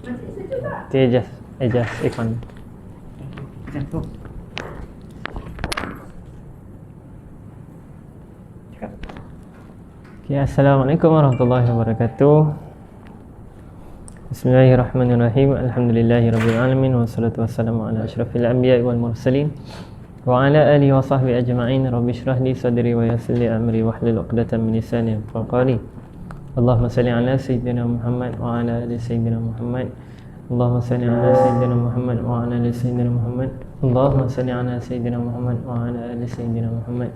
Okay, adjust aircon. Okay, Assalamualaikum warahmatullahi wabarakatuh. Bismillahirrahmanirrahim. Alhamdulillahirabbil alamin wassalatu wassalamu ala asyrafil anbiya'i wal mursalin wa ala alihi wa sahbihi ajma'in. Rabbi shrah li sadri wa yassir li amri wahlul 'uqdatam min lisani yafqahu qawli. Allahumma salli ala sayyidina Muhammad wa ala ali sayyidina Muhammad. Allahumma salli ala sayyidina Muhammad wa ala ali sayyidina Muhammad. Allahumma salli ala sayyidina Muhammad wa ala ali sayyidina Muhammad.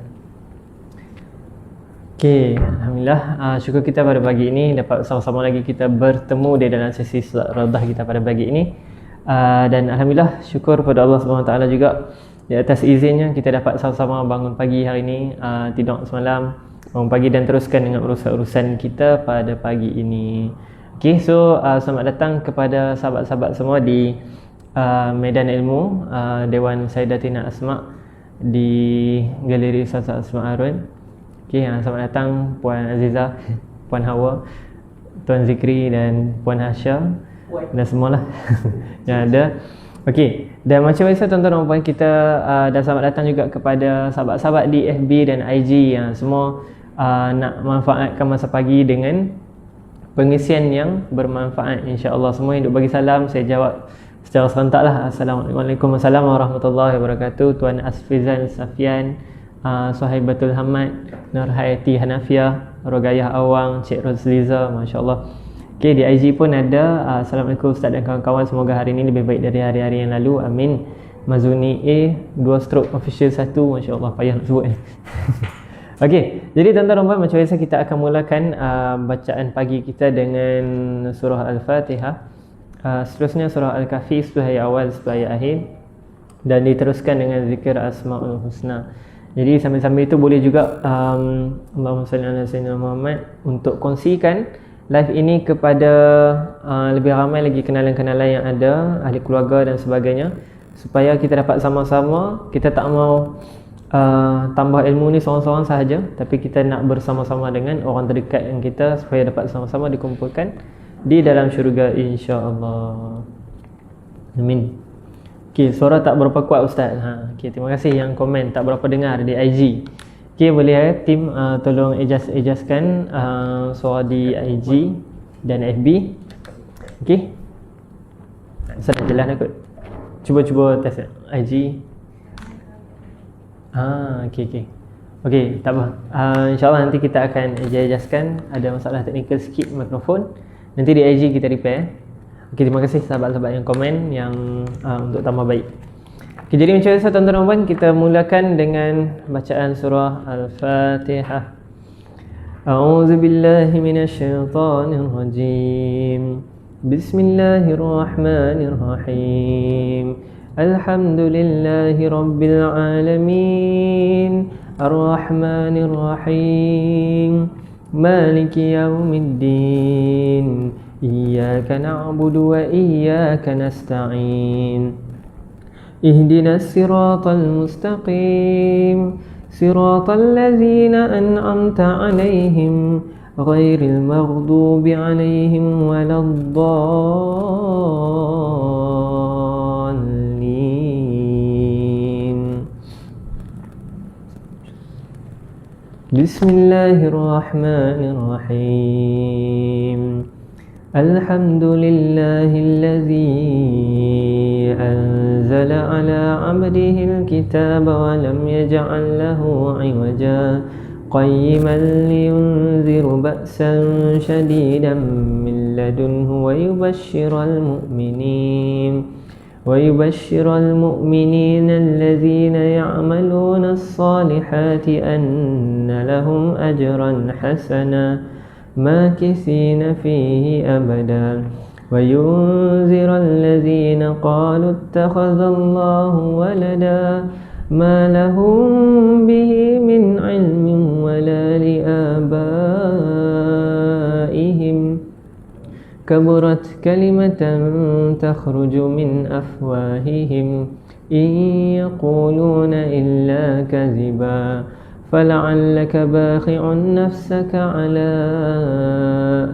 Okey, alhamdulillah, syukur kita pada pagi ini dapat sama-sama lagi kita bertemu di dalam sesi solat radah kita pada pagi ini. Dan alhamdulillah syukur pada Allah SWT juga di atas izinnya kita dapat sama-sama bangun pagi hari ini, tidur semalam, bangun pagi dan teruskan dengan urusan-urusan kita pada pagi ini. Okey, so selamat datang kepada sahabat-sahabat semua di Medan Ilmu Dewan Sayyidatina Asma di Galeri Ustaz Asma Harun. Okey, selamat datang Puan Aziza, Puan Hawa, Tuan Zikri dan Puan Hasya dan semualah yang ada. Okey, dan macam biasa tuan-tuan dan puan kita dan selamat datang juga kepada sahabat-sahabat di FB dan IG yang semua nak manfaatkan masa pagi dengan pengisian yang bermanfaat, insya-Allah. Semua yang duk bagi salam saya jawab secara serentaklah. Assalamualaikum warahmatullahi wabarakatuh. Tuan Asfizan Safian, Suhaibatul Hamad, Nur Hayati Hanafiah, Rogayah Awang, Cik Rosliza, masya-Allah. Okey, di IG pun ada. Assalamualaikum Ustaz dan kawan-kawan, semoga hari ini lebih baik dari hari-hari yang lalu. Amin. Mazuni A 2 stroke official 1, masya-Allah, payah nak sebut. Okey, jadi tuan-tuan dan puan, macam biasa kita akan mulakan bacaan pagi kita dengan surah Al-Fatihah. Seterusnya surah Al-Kahfi 10 ayat awal 10 ayat akhir, dan diteruskan dengan zikir Asmaul Husna. Jadi sambil-sambil itu boleh juga Allahumma salli ala sayyidina Muhammad untuk kongsikan live ini kepada lebih ramai lagi kenalan-kenalan yang ada, ahli keluarga dan sebagainya, supaya kita dapat sama-sama. Kita tak mau tambah ilmu ni seorang-seorang sahaja, tapi kita nak bersama-sama dengan orang terdekat yang kita supaya dapat sama-sama dikumpulkan di dalam syurga, insya-Allah. Amin. Okey, suara tak berapa kuat Ustaz. Okey, terima kasih yang komen tak berapa dengar di IG. Okey, boleh tim tolong adjustkan suara di IG dan FB. Okey. Saya jelas kot. Cuba test IG. Okey. Okey, tak apa. InsyaAllah nanti kita akan adjustkan. Ada masalah teknikal sikit mikrofon. Nanti di IG kita repair. Okey, terima kasih sahabat-sahabat yang komen yang untuk tambah baik. Okey, jadi macam biasa tuan-tuan dan puan, kita mulakan dengan bacaan surah Al-Fatihah. A'udzubillahi minasyaitonirrajim. Bismillahirrahmanirrahim. Alhamdulillahi Rabbil Alamin, Ar-Rahmanir Rahim, Maliki Yawmiddin, Iyyaka na'budu wa iyyaka nasta'in, Ihdinas siratal mustaqim, Siratal ladzina an'amta 'alaihim, Ghairil maghdubi 'alaihim waladdallin. Bismillahirrahmanirrahim. Alhamdulillahilladzi anzala ala 'abdihil kitaba wa lam yaj'al lahu 'iwaja qayyiman liyunziru ba'san shadidan min ladunhu wa yubashshiral mu'minina alladzina ya'maluna as-salihati anna lahum ajran hasana ماكثين فيه أبدا وينذر الذين قالوا اتخذ الله ولدا ما لهم به من علم ولا لآبائهم كبرت كلمة تخرج من أفواههم إن يقولون إلا كذبا فلعلك باخع نفسك على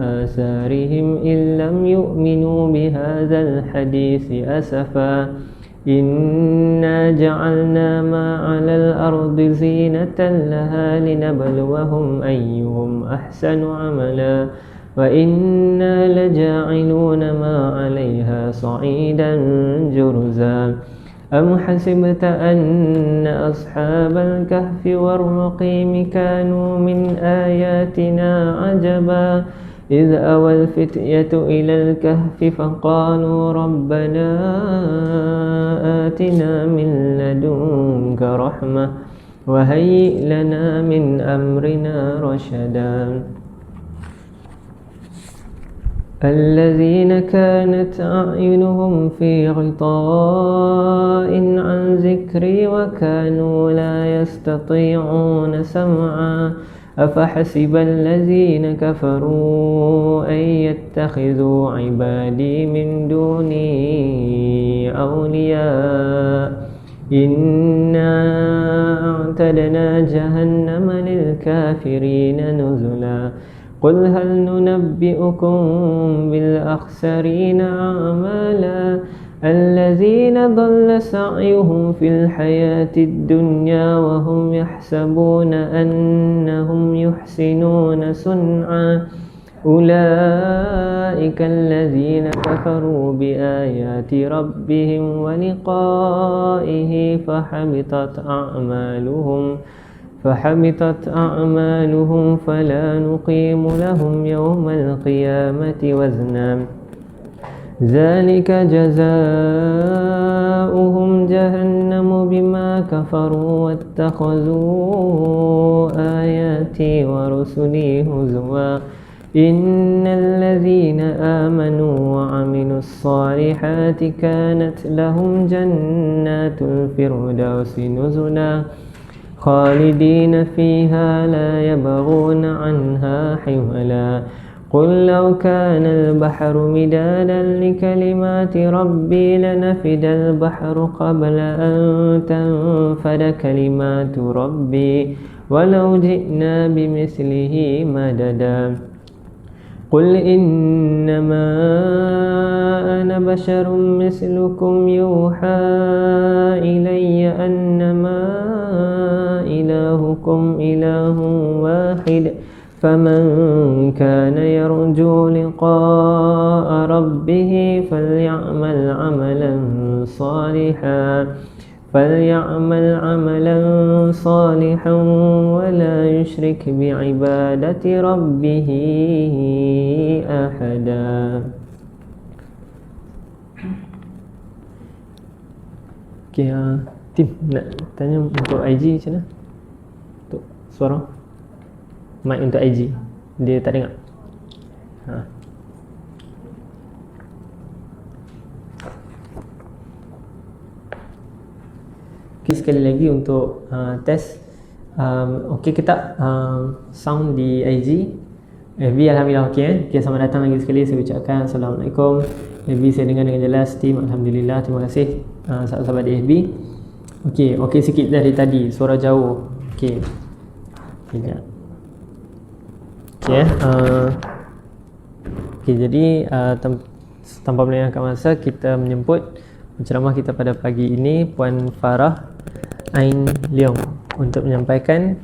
آثارهم إن لم يؤمنوا بهذا الحديث أسفا إنا جعلنا ما على الأرض زينة لها لنبلوهم أيهم أحسن عملا وإنا لجاعلون ما عليها صعيدا جرزا أم حسبت أن أصحاب الكهف والرقيم كانوا من آياتنا عجبا إذ أوى الفتية إلى الكهف فقالوا ربنا آتنا من لدنك رحمة وهيئ لنا من أمرنا رشدا الذين كانت أعينهم في غطاء عن ذكري وكانوا لا يستطيعون سمعا أفحسب الذين كفروا أن يتخذوا عبادي من دوني أولياء إنا أعتدنا جهنم للكافرين نزلا قل هل ننبئكم بالأخسرين أعمالا الذين ضل سعيهم في الحياة الدنيا وهم يحسبون أنهم يحسنون صنعا أولئك الذين كفروا بآيات ربهم ولقائه فحبطت أعمالهم فلا نقيم لهم يوم القيامة وزنا ذلك جزاؤهم جهنم بما كفروا واتخذوا آياتي ورسلي هزوا إن الذين آمنوا وعملوا الصالحات كانت لهم جنات الفردوس نزلا خالدين فيها لا يبغون عنها حولا قل لو كان البحر مدادا لكلمات ربي لنفد البحر قبل أن تنفد كلمات ربي ولو جئنا بمثله مددا قل إنما أنا بشر مثلكم يوحى إلي أنما إلهكم إله واحد فمن كان يرجو لقاء ربه فليعمل عملا صالحا ولا يشرك بعبادة ربه أحدا. Okay, Tim nak tanya untuk IG macam mana? Untuk suara mic untuk IG dia tak dengar. Okay, sekali lagi untuk test. Okay ke tak sound di IG? FB Alhamdulillah okey. Okay, selamat datang lagi sekali. Saya ucapkan Assalamualaikum. FB saya dengar dengan jelas. Tim Alhamdulillah, terima kasih sahabat-sahabat di FB. Okey sikit dari tadi, suara jauh. Okey. Sekejap. Okey, jadi tanpa melengahkan masa, kita menyebut penceramah kita pada pagi ini, Puan Farah Ain Leong, untuk menyampaikan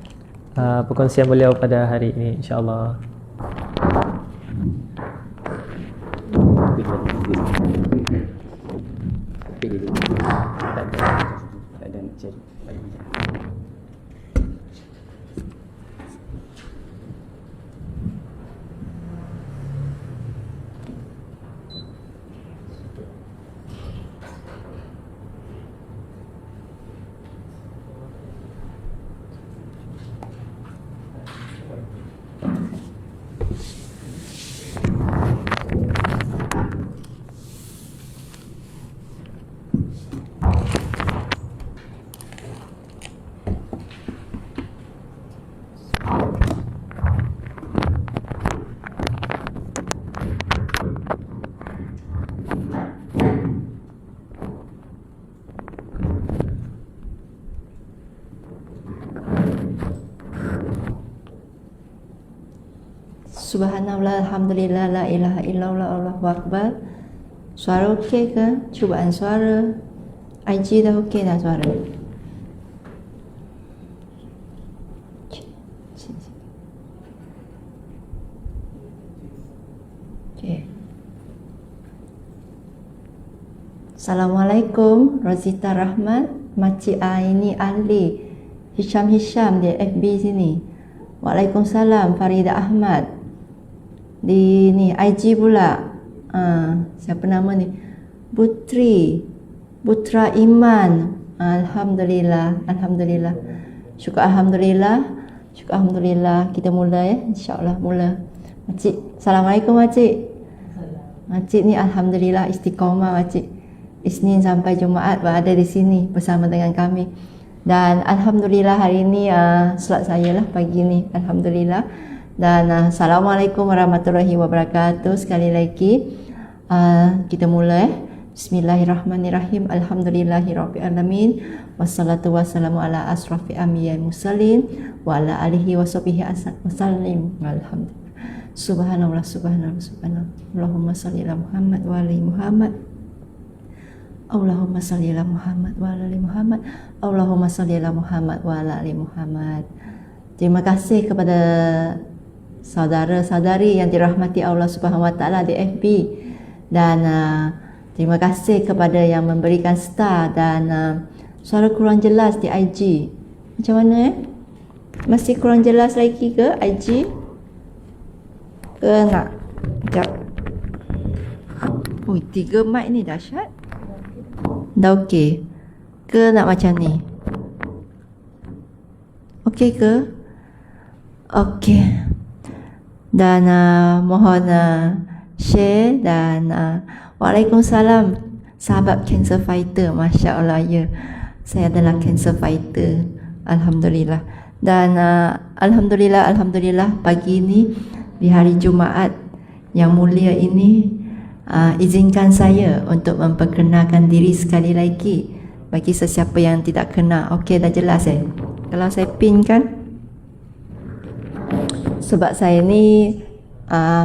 perkongsian beliau pada hari ini, insya-Allah. Subhanallah, alhamdulillah, la ilaha illallah, Allahu akbar. Suara okey ke? Cubaan suara. IG dah okey dah suara. Okay. Assalamualaikum, Rozita Rahmat, Makcik ini ahli Hisham di FB sini. Waalaikumsalam, Farida Ahmad. Di ni IG pula. Siapa nama ni? Putra Iman. Alhamdulillah, alhamdulillah. Syukur alhamdulillah. Kita mula ya, insya-Allah mula. Makcik, Assalamualaikum makcik. Makcik ni alhamdulillah istiqamah makcik. Isnin sampai Jumaat berada di sini bersama dengan kami. Dan alhamdulillah hari ini solat saya lah pagi ni, alhamdulillah. Dan assalamualaikum warahmatullahi wabarakatuh. Sekali lagi kita mula Bismillahirrahmanirrahim. Alhamdulillahirabbil alamin. Wassalatu wassalamu ala asrafil anbiya'i mursalin wa ala alihi washabihi wasallim. Alhamdulillah. Subhanallah, subhanallah, subhanallah. Allahumma shalli ala Muhammad wa ali Muhammad. Allahumma shalli ala Muhammad wa ala ali Muhammad. Allahumma shalli ala Muhammad wa ala ali Muhammad. Terima kasih kepada saudara-saudari yang dirahmati Allah Subhanahu wa taala di FB, dan terima kasih kepada yang memberikan star dan suara kurang jelas di IG. Macam mana Masih kurang jelas lagi ke IG? Ke nak? Sekejap. Ui, 3 mic ni dahsyat. Dah okey ke nak macam ni? Okey ke? Okey. Dan mohon share dan Waalaikumsalam sahabat cancer fighter. Masya Allah ya, saya adalah cancer fighter, alhamdulillah. Dan alhamdulillah pagi ini di hari Jumaat yang mulia ini, izinkan saya untuk memperkenalkan diri sekali lagi bagi sesiapa yang tidak kenal. Okey, dah jelas kalau saya pin kan? Sebab saya ni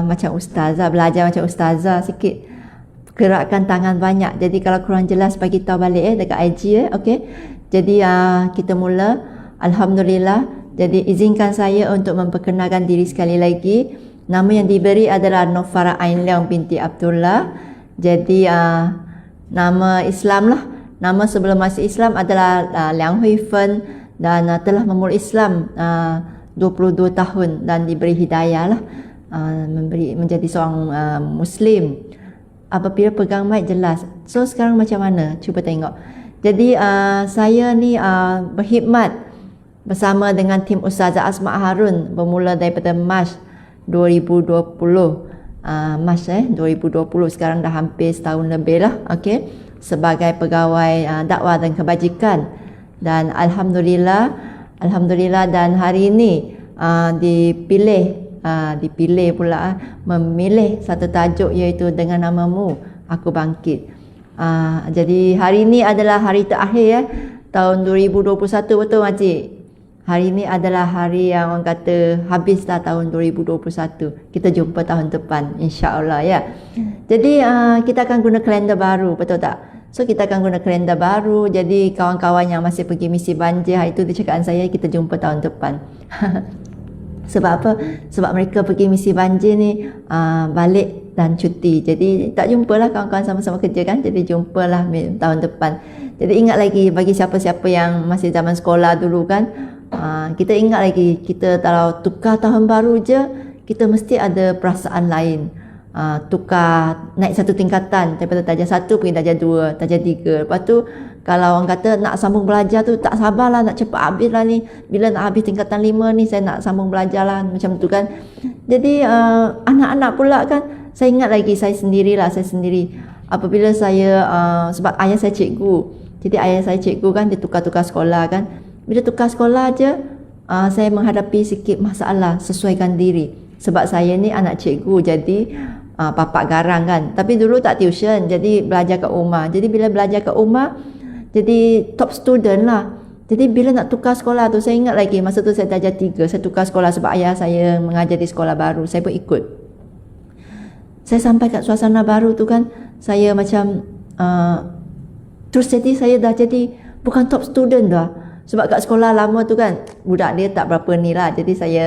macam ustazah, belajar macam ustazah sikit, gerakkan tangan banyak. Jadi kalau kurang jelas bagi tahu balik dekat IG okey. Jadi kita mula. Alhamdulillah. Jadi izinkan saya untuk memperkenalkan diri sekali lagi. Nama yang diberi adalah Nofara Ain Leong binti Abdullah. Jadi nama Islam lah. Nama sebelum masuk Islam adalah Liang Hui Fen, dan telah memeluk Islam 22 tahun dan diberi hidayah lah, menjadi seorang Muslim. Apabila pegang mic jelas. So sekarang macam mana? Cuba tengok. Jadi saya ni berkhidmat bersama dengan tim Ustazah Asma Harun bermula daripada Mac 2020. Mac 2020, sekarang dah hampir setahun lebih lah, okey, sebagai pegawai dakwah dan kebajikan. Dan alhamdulillah dan hari ini dipilih pula memilih satu tajuk, iaitu Dengan Namamu Aku Bangkit. Jadi hari ini adalah hari terakhir tahun 2021, betul makcik? Hari ini adalah hari yang orang kata habislah tahun 2021. Kita jumpa tahun depan insya-Allah ya. Jadi kita akan guna kalender baru, betul tak? So kita akan guna kalender baru. Jadi kawan-kawan yang masih pergi misi banjir, hari itu dia cakap saya, kita jumpa tahun depan. Sebab apa? Sebab mereka pergi misi banjir ni balik dan cuti. Jadi tak jumpalah kawan-kawan sama-sama kerja kan. Jadi jumpalah tahun depan. Jadi ingat lagi bagi siapa-siapa yang masih zaman sekolah dulu kan, kita ingat lagi, kita kalau tukar tahun baru je, kita mesti ada perasaan lain. Tukar, naik satu tingkatan daripada darjah 1 pergi darjah 2, darjah 3. Lepas tu kalau orang kata nak sambung belajar tu, tak sabarlah nak cepat habis lah ni. Bila nak habis tingkatan 5 ni, saya nak sambung belajar lah, macam tu kan. Jadi anak-anak pula kan, saya ingat lagi saya sendiri. Apabila saya, sebab ayah saya cikgu, jadi ayah saya cikgu kan, dia tukar-tukar sekolah kan. Bila tukar sekolah je, saya menghadapi sikit masalah, sesuaikan diri. Sebab saya ni anak cikgu, jadi papak garang kan. Tapi dulu tak tuition, jadi belajar kat rumah. Jadi bila belajar kat rumah, jadi top student lah. Jadi bila nak tukar sekolah tu, saya ingat lagi masa tu saya darjah 3, saya tukar sekolah sebab ayah saya mengajar di sekolah baru, saya pun ikut. Saya sampai kat suasana baru tu kan, saya macam terus jadi saya dah jadi bukan top student dah. Sebab kat sekolah lama tu kan, budak dia tak berapa ni lah, jadi saya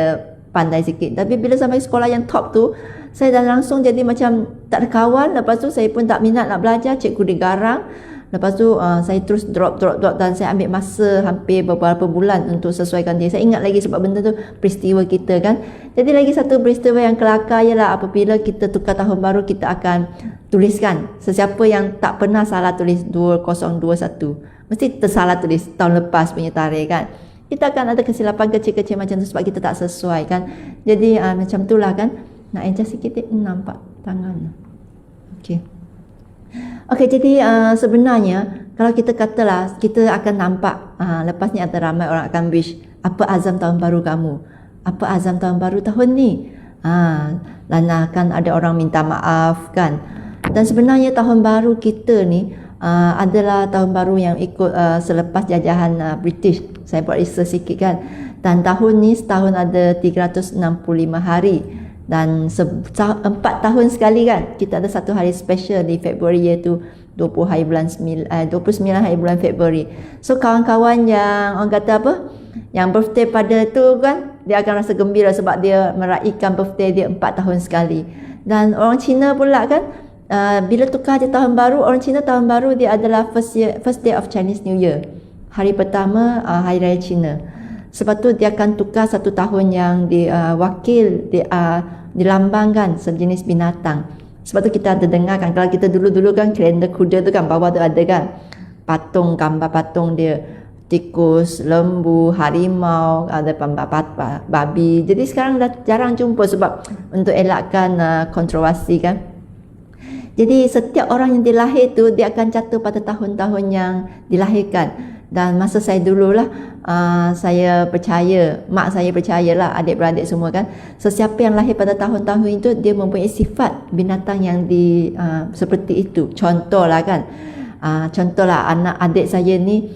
pandai sikit. Tapi bila sampai sekolah yang top tu, saya dah langsung jadi macam tak ada kawan. Lepas tu saya pun tak minat nak belajar, cikgu digarang. Lepas tu saya terus drop dan saya ambil masa hampir beberapa bulan untuk sesuaikan diri. Saya ingat lagi sebab benda tu peristiwa kita kan. Jadi lagi satu peristiwa yang kelakar ialah apabila kita tukar tahun baru, kita akan tuliskan. Sesiapa yang tak pernah salah tulis 2021, mesti tersalah tulis tahun lepas punya tarikh kan. Kita akan ada kesilapan kecil-kecil macam tu sebab kita tak sesuai kan. Jadi macam itulah kan. Nak adjust sikit nampak tangan. Okey. Okey, jadi sebenarnya kalau kita katalah kita akan nampak lepas ni ada ramai orang akan wish, apa azam tahun baru kamu? Apa azam tahun baru tahun ni? Dan akan ada orang minta maaf kan. Dan sebenarnya tahun baru kita ni adalah tahun baru yang ikut selepas jajahan British. Saya buat research sikit kan. Dan tahun ni setahun ada 365 hari. Dan 4 tahun sekali kan, kita ada satu hari special di Februari, iaitu 29 hari bulan Februari. So kawan-kawan yang orang kata apa, yang birthday pada tu kan, dia akan rasa gembira sebab dia meraihkan birthday dia 4 tahun sekali. Dan orang Cina pula kan, bila tukar je tahun baru, orang Cina tahun baru dia adalah first day of Chinese New Year, hari pertama Hari Raya Cina. Sebab tu dia akan tukar satu tahun yang dilambangkan sejenis binatang. Sebab tu kita ada dengar kan, kalau kita dulu-dulu kan kalender kuda tu kan, bawah tu ada kan patung, gambar patung dia, tikus, lembu, harimau, ada babi. Jadi sekarang dah jarang jumpa sebab untuk elakkan kontroversi kan. Jadi setiap orang yang dilahir tu dia akan jatuh pada tahun-tahun yang dilahirkan. Dan masa saya dululah saya percaya, mak saya percayalah, adik-beradik semua kan, sesiapa yang lahir pada tahun-tahun itu dia mempunyai sifat binatang yang seperti itu. Contohlah kan, contohlah anak adik saya ni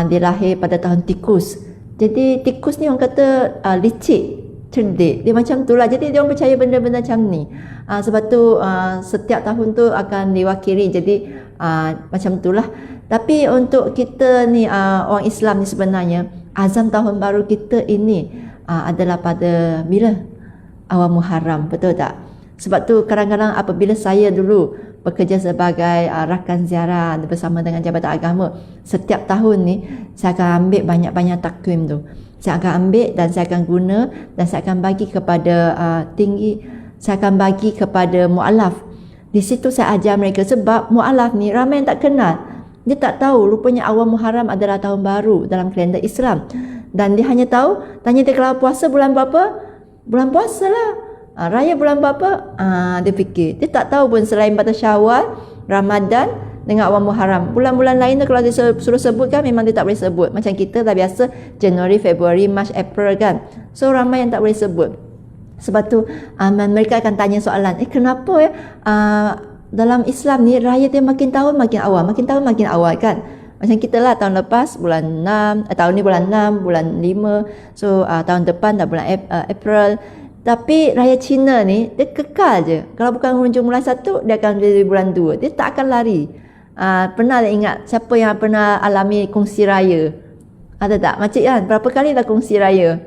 dia lahir pada tahun tikus. Jadi tikus ni orang kata licik, cerdik, dia macam tu lah. Jadi dia orang percaya benda-benda macam ni. Sebab tu setiap tahun tu akan diwakili. Jadi macam itulah. Tapi untuk kita ni orang Islam ni sebenarnya azam tahun baru kita ini adalah pada bila? Awal Muharram, betul tak? Sebab tu kadang-kadang apabila saya dulu bekerja sebagai rakan ziarah bersama dengan Jabatan Agama, setiap tahun ni saya akan ambil banyak-banyak takwim tu. Saya akan ambil dan saya akan guna dan saya akan bagi kepada saya akan bagi kepada mu'alaf. Di situ saya ajar mereka sebab mu'alaf ni ramai yang tak kenal. Dia tak tahu rupanya awal Muharram adalah tahun baru dalam kalender Islam. Dan dia hanya tahu, tanya dia kalau puasa bulan berapa? Bulan puasa lah. Raya bulan berapa? Dia fikir. Dia tak tahu pun selain pada Syawal, Ramadan dengan awal Muharram. Bulan-bulan lain tu kalau dia suruh sebutkan memang dia tak boleh sebut. Macam kita dah biasa Januari, Februari, Mac, April kan. So ramai yang tak boleh sebut. Sebab tu mereka akan tanya soalan, kenapa ya dalam Islam ni raya dia makin tahun makin awal kan. Macam kita lah tahun lepas bulan 6, tahun ni bulan 6, bulan 5. So tahun depan dah bulan April. Tapi raya Cina ni dia kekal je. Kalau bukan hujung bulan 1, dia akan jadi bulan 2. Dia tak akan lari. Pernah tak ingat siapa yang pernah alami kongsi raya? Ada tak? Makcik kan? Berapa kali dah kongsi raya?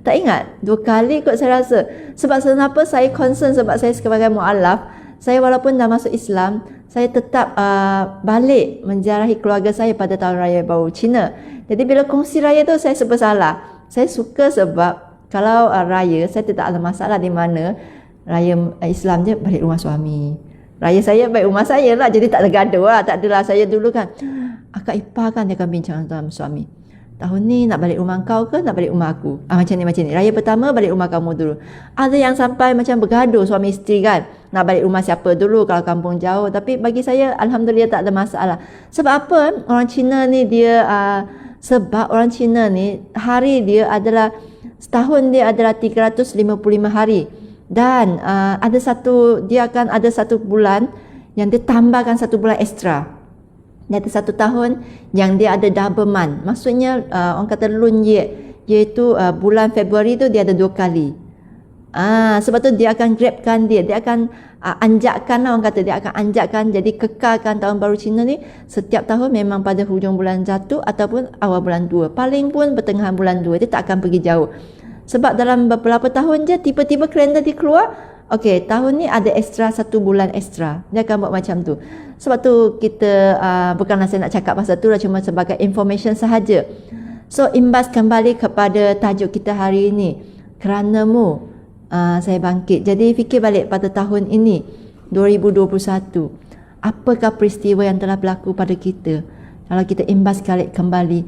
Tak ingat? 2 kali kot saya rasa. Sebab kenapa saya concern, sebab saya sebagai mu'alaf, saya walaupun dah masuk Islam, saya tetap balik menziarahi keluarga saya pada tahun raya baru Cina. Jadi bila kongsi raya tu saya serba salah. Saya suka sebab kalau raya saya tidak ada masalah di mana raya Islam je balik rumah suami. Raya saya balik rumah saya lah, jadi tak ada gaduh lah. Tak adalah saya dulu kan, akak ipar kan dia akan bincang sama suami. Tahun ni nak balik rumah kau ke nak balik rumah aku? Macam ni. Raya pertama balik rumah kamu dulu. Ada yang sampai macam bergaduh suami isteri kan. Nak balik rumah siapa dulu kalau kampung jauh. Tapi bagi saya alhamdulillah tak ada masalah. Sebab apa? Orang Cina ni dia sebab orang Cina ni hari dia adalah setahun dia adalah 355 hari. Dan dia akan ada satu bulan yang dia tambahkan satu bulan ekstra. Dia ada 1 tahun yang dia ada double month. Maksudnya orang kata lun ye, iaitu bulan Februari tu dia ada 2 kali. Sebab tu dia akan grabkan dia akan anjakkan lah, orang kata dia akan anjakkan, jadi kekalkan tahun baru Cina ni setiap tahun memang pada hujung bulan 1 ataupun awal bulan 2, paling pun pertengahan bulan 2, dia tak akan pergi jauh. Sebab dalam beberapa tahun je tiba-tiba kalender dia keluar, okey tahun ni ada extra 1 bulan extra, dia akan buat macam tu. Sebab tu kita bukanlah saya nak cakap pasal tu lah, cuma sebagai information sahaja. So imbas kembali kepada tajuk kita hari ini, keranamu saya bangkit. Jadi fikir balik pada tahun ini 2021, apakah peristiwa yang telah berlaku pada kita? Kalau kita imbas kembali,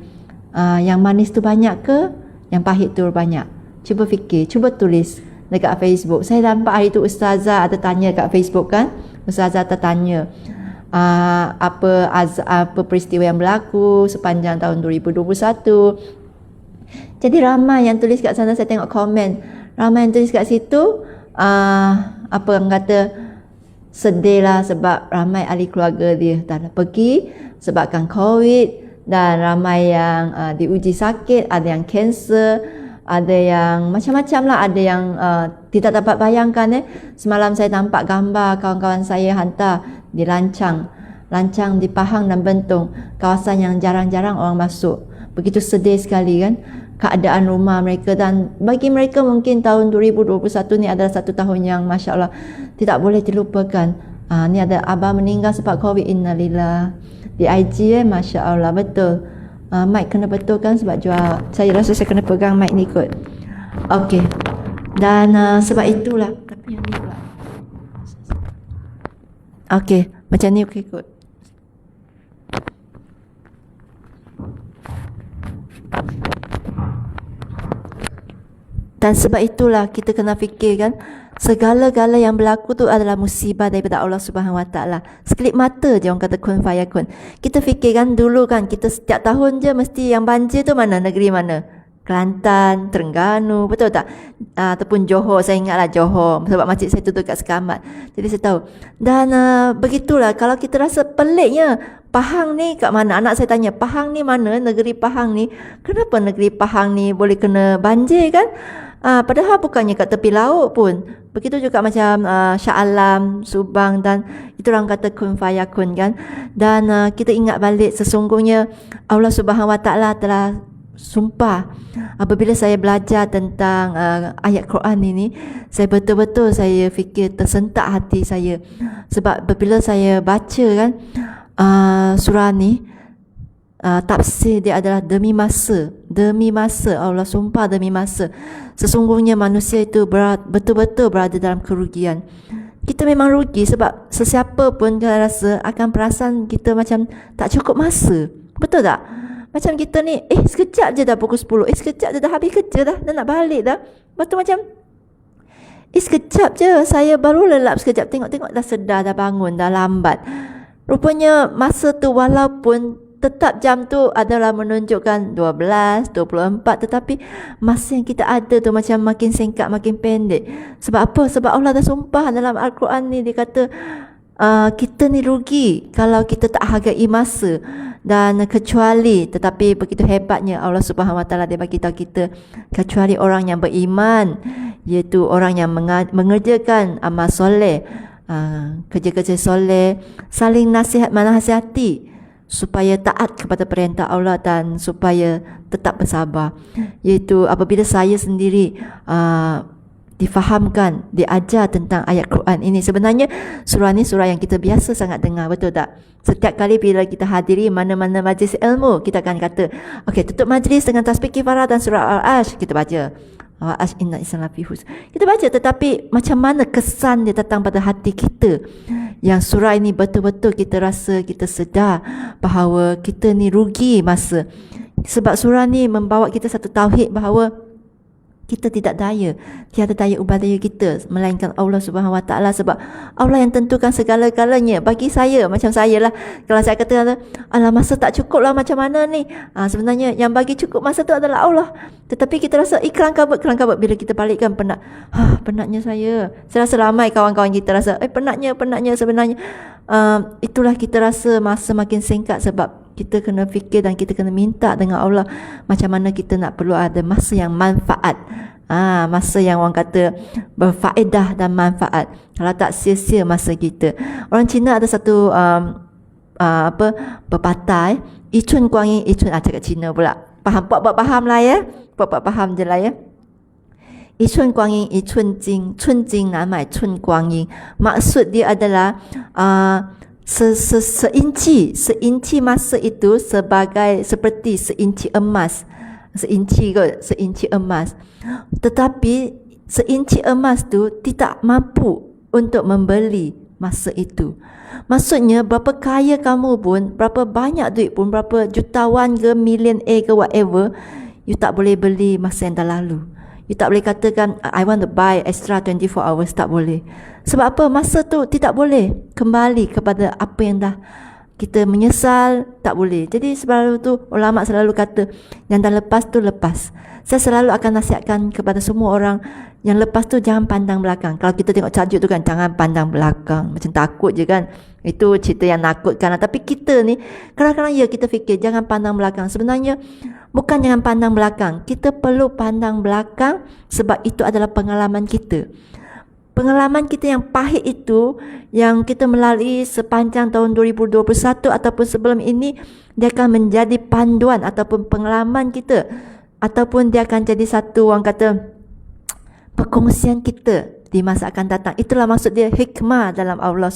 yang manis tu banyak ke, yang pahit tu banyak? Cuba fikir, cuba tulis dekat Facebook. Saya nampak hari tu Ustazah ada tanya kat Facebook kan, Ustazah tertanya apa peristiwa yang berlaku sepanjang tahun 2021. Jadi ramai yang tulis kat sana, saya tengok komen ramai yang tulis kat situ apa orang kata sedih lah sebab ramai ahli keluarga dia tak nak pergi sebabkan COVID, dan ramai yang diuji sakit, ada yang kanser, ada yang macam-macam lah, ada yang tidak dapat bayangkan. Semalam saya nampak gambar kawan-kawan saya hantar di Lancang di Pahang dan Bentong, kawasan yang jarang-jarang orang masuk. Begitu sedih sekali kan keadaan rumah mereka, dan bagi mereka mungkin tahun 2021 ni adalah satu tahun yang Masya Allah tidak boleh dilupakan. Ni ada abang meninggal sebab COVID, innalillah. Di IG Masya Allah, betul. Mic kena betulkan sebab jual. Saya rasa saya kena pegang mic ni kot. Okey. Dan sebab itulah, tapi yang ni pula. Okey, macam ni okey kot. Dan sebab itulah kita kena fikirkan segala-gala yang berlaku tu adalah musibah daripada Allah Subhanahu Wa Taala. Sekelip mata je orang kata kun fayakun. Kita fikirkan dulu kan, kita setiap tahun je mesti yang banjir tu mana, negeri mana? Kelantan, Terengganu, betul tak? Ataupun Johor, saya ingatlah Johor sebab masjid saya tutup kat Sekamat. Jadi saya tahu. Dan begitulah, kalau kita rasa peliknya, Pahang ni kat mana? Anak saya tanya, Pahang ni mana? Negeri Pahang ni. Kenapa negeri Pahang ni boleh kena banjir kan? Padahal bukannya kat tepi laut pun. Begitu juga macam Shah Alam, Subang, dan itu orang kata kun fayakun kan. Dan kita ingat balik sesungguhnya Allah Subhanahu Wa Taala telah sumpah. Apabila saya belajar tentang ayat Quran ini, saya betul-betul saya fikir tersentak hati saya. Sebab apabila saya baca kan surah ni, tafsir dia adalah demi masa Allah sumpah demi masa. Sesungguhnya manusia itu betul-betul berada dalam kerugian. Kita memang rugi sebab sesiapa pun kita rasa akan perasan kita macam tak cukup masa. Betul tak? Macam kita ni sekejap je dah pukul 10, sekejap je dah habis kerja dah nak balik dah. Betul macam sekejap je saya baru lelap sekejap, tengok-tengok dah sedar, dah bangun, dah lambat. Rupanya masa tu walaupun tetap jam tu adalah menunjukkan 12, 24, tetapi masa yang kita ada tu macam makin singkat, makin pendek. Sebab apa? Sebab Allah dah sumpah dalam Al-Quran ni, dia kata kita ni rugi kalau kita tak hargai masa. Dan kecuali, tetapi begitu hebatnya Allah Subhanahu Wa Taala, dia bagi tahu kita, kecuali orang yang beriman, iaitu orang yang mengerjakan amal soleh, kerja-kerja soleh, saling menasihati supaya taat kepada perintah Allah dan supaya tetap bersabar. Iaitu apabila saya sendiri difahamkan, diajar tentang ayat Quran ini. Sebenarnya surah ni surah yang kita biasa sangat dengar, betul tak? Setiap kali bila kita hadiri mana-mana majlis ilmu, kita akan kata, okey, tutup majlis dengan tasbih kifarah dan surah Al-Ash, kita baca. Al-Ash inna insana fi khusr. Kita baca, tetapi macam mana kesan dia datang pada hati kita? Yang surah ini betul-betul kita rasa, kita sedar bahawa kita ni rugi masa. Sebab surah ni membawa kita satu tauhid bahawa Kita tidak daya, tiada daya ubah daya kita melainkan Allah Subhanahu Wa Taala, sebab Allah yang tentukan segala-galanya. Bagi saya, macam saya lah, kalau saya kata alah masa tak cukup lah macam mana ni, sebenarnya yang bagi cukup masa tu adalah Allah. Tetapi kita rasa kelang kabut bila kita balikkan penat. Penatnya saya rasa ramai kawan-kawan kita rasa penatnya sebenarnya. Itulah kita rasa masa makin singkat, sebab kita kena fikir dan kita kena minta dengan Allah macam mana kita nak perlu ada masa yang manfaat. Masa yang orang kata berfaedah dan manfaat. Kalau tak, sia-sia masa kita. Orang Cina ada satu pepatah, Ichun Guanyin, Ichun cakap Cina pula. Faham? Puak faham lah ya. Puak faham je lah ya. Ichun Guanyin, Ichun Jing, Chun Jing nan mai Chun Guanyin. Maksud dia adalah seinci masa itu seperti seinci emas. Seinci emas. Tetapi seinci emas tu tidak mampu untuk membeli masa itu. Maksudnya berapa kaya kamu pun, berapa banyak duit pun, berapa jutawan ke millionaire ke whatever, you tak boleh beli masa yang dah lalu. You tak boleh katakan I want to buy extra 24 hours, tak boleh. Sebab apa? Masa tu tidak boleh kembali kepada apa yang dah kita menyesal, tak boleh. Jadi sebab tu ulama selalu kata yang dah lepas tu lepas. Saya selalu akan nasihatkan kepada semua orang, yang lepas tu jangan pandang belakang. Kalau kita tengok tajuk tu kan, jangan pandang belakang, macam takut je kan. Itu cerita yang nakutkan. Tapi kita ni kadang-kadang ya kita fikir jangan pandang belakang. Sebenarnya bukan jangan pandang belakang, kita perlu pandang belakang sebab itu adalah pengalaman kita. Pengalaman kita yang pahit itu, yang kita melalui sepanjang tahun 2021 ataupun sebelum ini, dia akan menjadi panduan ataupun pengalaman kita, ataupun dia akan jadi satu orang kata perkongsian kita di masa akan datang. Itulah maksud dia hikmah dalam Allah.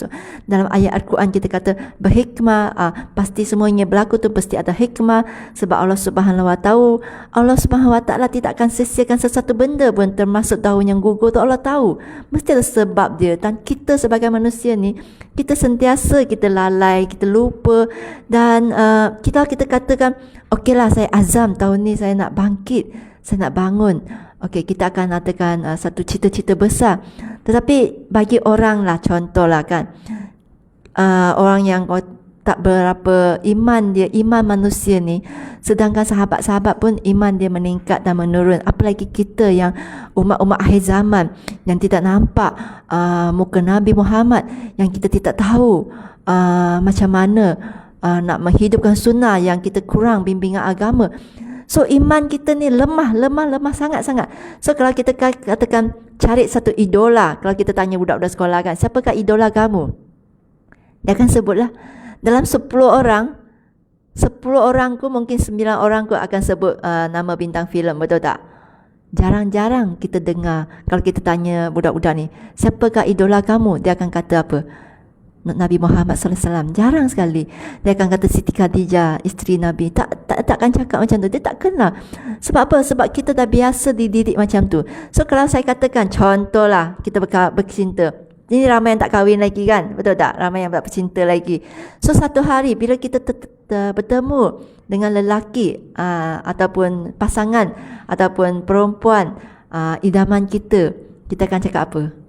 Dalam ayat Al-Quran kita kata berhikmah, pasti semuanya berlaku tu pasti ada hikmah, sebab Allah Subhanahu Wa tahu, Allah Subhanahu Wa Taala tidak akan sia-siakan sesuatu benda pun, termasuk daun yang gugur tu Allah tahu. Mesti ada sebab dia. Dan kita sebagai manusia ni, kita sentiasa kita lalai, kita lupa, dan kita katakan okeylah saya azam tahun ni saya nak bangkit, saya nak bangun. Okey, kita akan katakan satu cita-cita besar. Tetapi bagi orang lah, contohlah kan, orang yang tak berapa iman dia, iman manusia ni, sedangkan sahabat-sahabat pun iman dia meningkat dan menurun. Apalagi kita yang umat-umat akhir zaman, yang tidak nampak muka Nabi Muhammad, yang kita tidak tahu macam mana nak menghidupkan sunnah, yang kita kurang bimbingan agama. So iman kita ni lemah sangat-sangat. So kalau kita katakan cari satu idola, kalau kita tanya budak-budak sekolah kan, siapakah idola kamu? Dia akan sebutlah dalam 10 orang ku mungkin 9 orang ku akan sebut nama bintang filem, betul tak? Jarang-jarang kita dengar kalau kita tanya budak-budak ni, siapakah idola kamu? Dia akan kata apa? Nabi Muhammad sallallahu alaihi wasallam. Jarang sekali dia akan kata Siti Khadijah, isteri Nabi. Takkan cakap macam tu. Dia tak kenal. Sebab apa? Sebab kita dah biasa dididik macam tu. So kalau saya katakan contohlah kita bercinta. Ini ramai yang tak kahwin lagi kan? Betul tak? Ramai yang tak bercinta lagi. So satu hari bila kita bertemu dengan lelaki ataupun pasangan ataupun perempuan idaman kita akan cakap apa?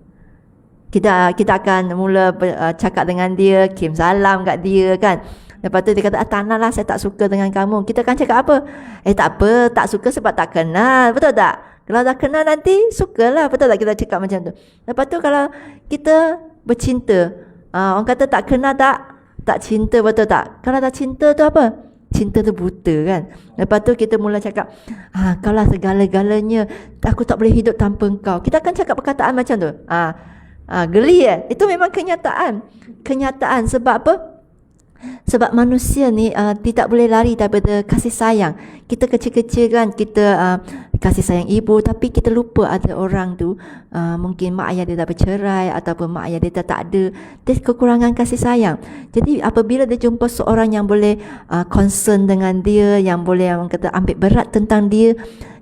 Kita akan mula cakap dengan dia, kirim salam kat dia kan. Lepas tu dia kata, tak nak lah, saya tak suka dengan kamu. Kita akan cakap apa? Tak apa, tak suka sebab tak kenal. Betul tak? Kalau dah kenal nanti, sukalah. Betul tak kita cakap macam tu? Lepas tu kalau kita bercinta, orang kata tak kenal tak cinta, betul tak? Kalau dah cinta tu apa? Cinta tu buta kan. Lepas tu kita mula cakap, kau lah segala-galanya, aku tak boleh hidup tanpa kau. Kita akan cakap perkataan macam tu. Geli itu memang kenyataan. Sebab apa? Sebab manusia ni tidak boleh lari daripada kasih sayang. Kita kecil-kecil kan, kita kasih sayang ibu, tapi kita lupa ada orang tu mungkin mak ayah dia dah bercerai, ataupun mak ayah dia tak ada, dia kekurangan kasih sayang. Jadi apabila dia jumpa seorang yang boleh concern dengan dia, yang boleh orang kata ambil berat tentang dia,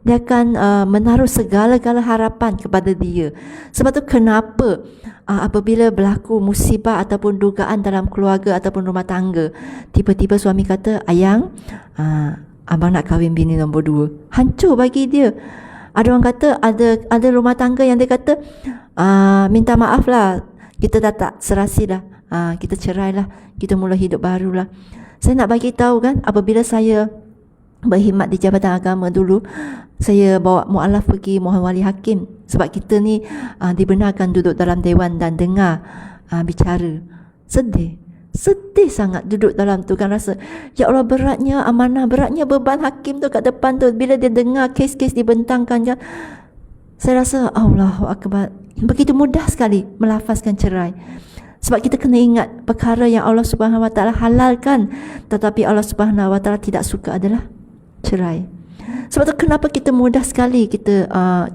dia akan menaruh segala-gala harapan kepada dia. Sebab tu kenapa apabila berlaku musibah ataupun dugaan dalam keluarga ataupun rumah tangga, tiba-tiba suami kata, ayang, abang nak kahwin bini nombor 2. Hancur bagi dia. Ada orang kata ada rumah tangga yang dia kata minta maaf lah, kita dah tak serasi dah, kita cerai lah, kita mula hidup baru lah. Saya nak bagi tahu kan, apabila saya berkhidmat di Jabatan Agama dulu, saya bawa mu'alaf pergi mohon wali hakim, sebab kita ni dibenarkan duduk dalam dewan dan dengar bicara. Sedih sangat duduk dalam tu kan, rasa ya Allah, beratnya amanah, beratnya beban hakim tu kat depan tu, bila dia dengar kes-kes dibentangkan kan. Saya rasa Allahu Akbar, begitu mudah sekali melafazkan cerai. Sebab kita kena ingat perkara yang Allah Subhanahu Wa Taala halalkan, tetapi Allah Subhanahu Wa Taala tidak suka adalah cerai. Sebab tu kenapa kita mudah sekali kita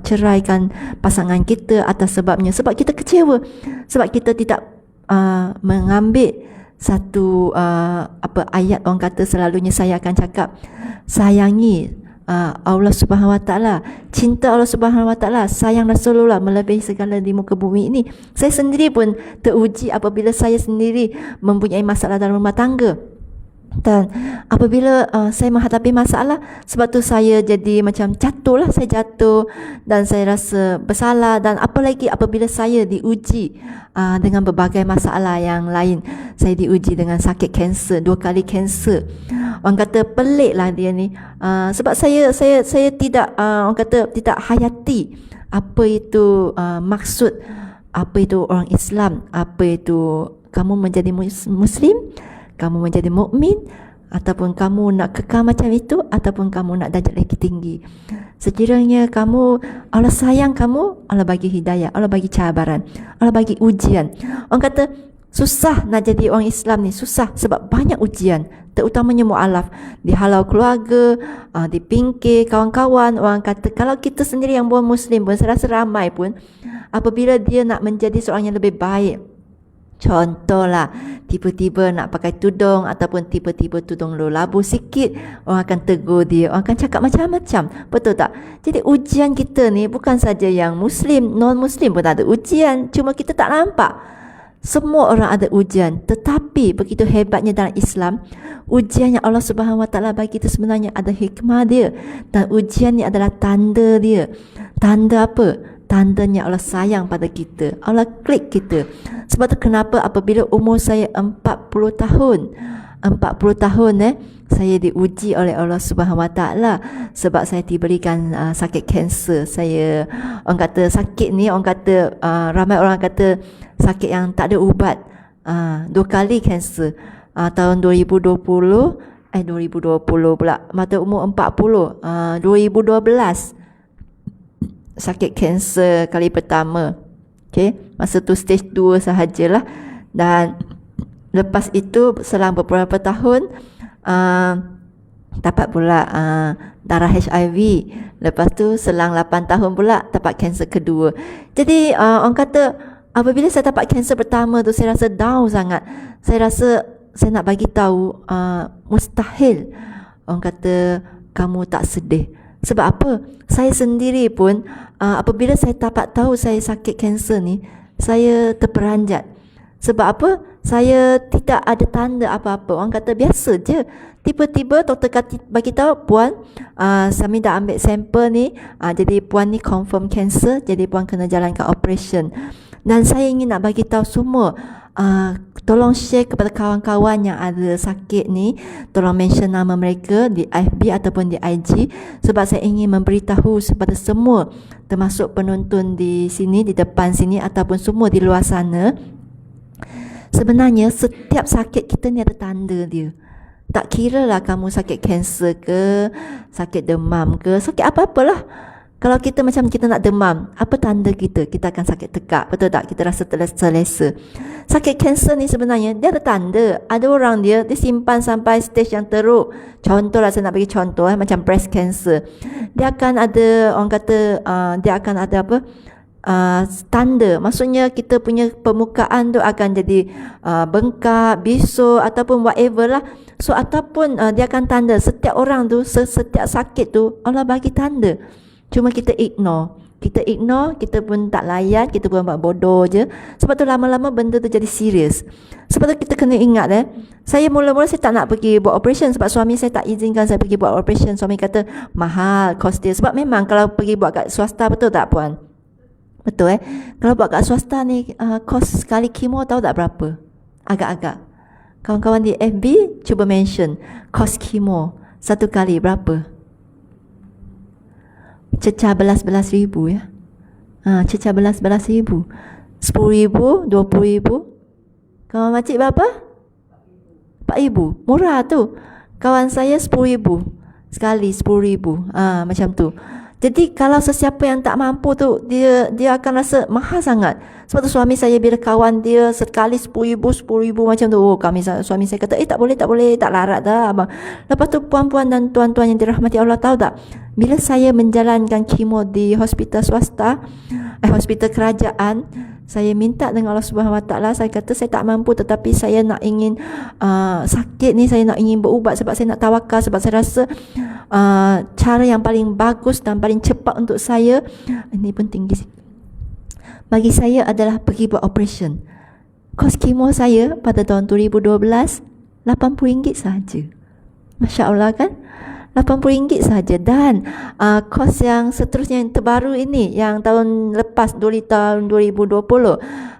ceraikan pasangan kita atas sebabnya, sebab kita kecewa, sebab kita tidak mengambil satu ayat orang kata selalunya saya akan cakap, sayangi Allah Subhanahu Wa Taala, cinta Allah Subhanahu Wa Taala, sayang Rasulullah melebihi segala di muka bumi ini. Saya sendiri pun teruji apabila saya sendiri mempunyai masalah dalam rumah tangga. Dan apabila saya menghadapi masalah, sebab tu saya jadi macam jatuh lah, saya jatuh dan saya rasa bersalah. Dan apalagi apabila saya diuji dengan berbagai masalah yang lain. Saya diuji dengan sakit kanser, 2 kali kanser. Orang kata pelik lah dia ni, sebab saya tidak orang kata tidak hayati apa itu maksud, apa itu orang Islam, apa itu kamu menjadi Muslim, kamu menjadi mukmin, ataupun kamu nak kekal macam itu, ataupun kamu nak darjat lagi tinggi. Sekiranya kamu, Allah sayang kamu, Allah bagi hidayah, Allah bagi cabaran, Allah bagi ujian. Orang kata susah nak jadi orang Islam ni, susah sebab banyak ujian, terutamanya mu'alaf, dihalau keluarga, dipingkir kawan-kawan. Orang kata kalau kita sendiri yang bukan Muslim pun, saya rasa ramai pun, apabila dia nak menjadi seorang yang lebih baik, contohlah tiba-tiba nak pakai tudung, ataupun tiba-tiba tudung lu labu sikit, orang akan tegur dia, orang akan cakap macam-macam, betul tak? Jadi ujian kita ni bukan saja yang Muslim, non-Muslim pun ada ujian, cuma kita tak nampak. Semua orang ada ujian, tetapi begitu hebatnya dalam Islam, ujian yang Allah Subhanahu Wa Taala bagi itu sebenarnya ada hikmah dia, dan ujian ni adalah tanda dia. Tanda apa? Tandanya Allah sayang pada kita, Allah klik kita. Sebab tu kenapa apabila umur saya 40 tahun, saya diuji oleh Allah Subhanahu Wa Taala, sebab saya diberikan sakit kanser. Saya, orang kata sakit ni, orang kata ramai orang kata sakit yang tak ada ubat. 2 kali kanser, tahun 2020 pula, mata umur 40, 2012 sakit kanser kali pertama. Okey, masa tu stage 2 sahajalah. Dan lepas itu selang beberapa tahun dapat pula darah HIV. Lepas tu selang 8 tahun pula dapat kanser kedua. Jadi orang kata apabila saya dapat kanser pertama tu, saya rasa down sangat. Saya rasa saya nak bagi tahu mustahil orang kata kamu tak sedih. Sebab apa? Saya sendiri pun apabila saya dapat tahu saya sakit kanser ni, saya terperanjat. Sebab apa? Saya tidak ada tanda apa-apa. Orang kata biasa je. Tiba-tiba doktor bagi tahu, puan, kami dah ambil sampel ni, jadi puan ni confirm kanser, jadi puan kena jalankan operation. Dan saya ingin nak bagi tahu semua, tolong share kepada kawan-kawan yang ada sakit ni, tolong mention nama mereka di FB ataupun di IG, sebab saya ingin memberitahu kepada semua, termasuk penonton di sini, di depan sini, ataupun semua di luar sana. Sebenarnya setiap sakit kita ni ada tanda dia. Tak kira lah kamu sakit kanser ke, sakit demam ke, sakit apa-apalah. Kalau kita macam kita nak demam, apa tanda kita? Kita akan sakit tekak, betul tak? Kita rasa selesa. Sakit kanser ni sebenarnya dia ada tanda. Ada orang dia simpan sampai stage yang teruk. Contohlah, saya nak bagi contoh macam breast cancer. Dia akan ada, orang kata dia akan ada apa? Tanda. Maksudnya kita punya permukaan tu akan jadi bengkak, bisu ataupun whatever lah. So ataupun dia akan tanda. Setiap orang tu, setiap sakit tu Allah bagi tanda. Cuma kita ignore. Kita ignore, kita pun tak layan, kita pun buat bodoh je. Sebab tu lama-lama benda tu jadi serius. Sebab tu kita kena ingat saya mula-mula saya tak nak pergi buat operation sebab suami saya tak izinkan saya pergi buat operation. Suami kata mahal kos dia. Sebab memang kalau pergi buat kat swasta, betul tak puan? Betul Kalau buat kat swasta ni kos sekali kemo tahu tak berapa? Agak-agak. Kawan-kawan di FB cuba mention kos kemo satu kali berapa? Cecah belas-belas ribu ya. Cecah belas-belas ribu. 10,000, 20,000. Kawan makcik berapa? 4,000. Murah tu. Kawan saya 10,000. Sekali 10,000. Macam tu. Jadi kalau sesiapa yang tak mampu tu, dia akan rasa mahal sangat. Sebab tu suami saya bila kawan dia sekali 10,000 macam tu, suami saya kata tak boleh, tak larat dah abang. Lepas tu puan-puan dan tuan-tuan yang dirahmati Allah, tahu tak, bila saya menjalankan kemo di hospital swasta, hospital kerajaan, saya minta dengan Allah Subhanahu Wa Taala, saya kata saya tak mampu tetapi saya nak ingin sakit ni, saya nak ingin berubat sebab saya nak tawakal, sebab saya rasa cara yang paling bagus dan paling cepat untuk saya, ini pun tinggi bagi saya adalah pergi buat operation. Kos kemo saya pada tahun 2012 RM80 sahaja. Masya Allah kan? RM80 sahaja. Dan kos yang seterusnya yang terbaru ini, yang tahun lepas, tahun 2020,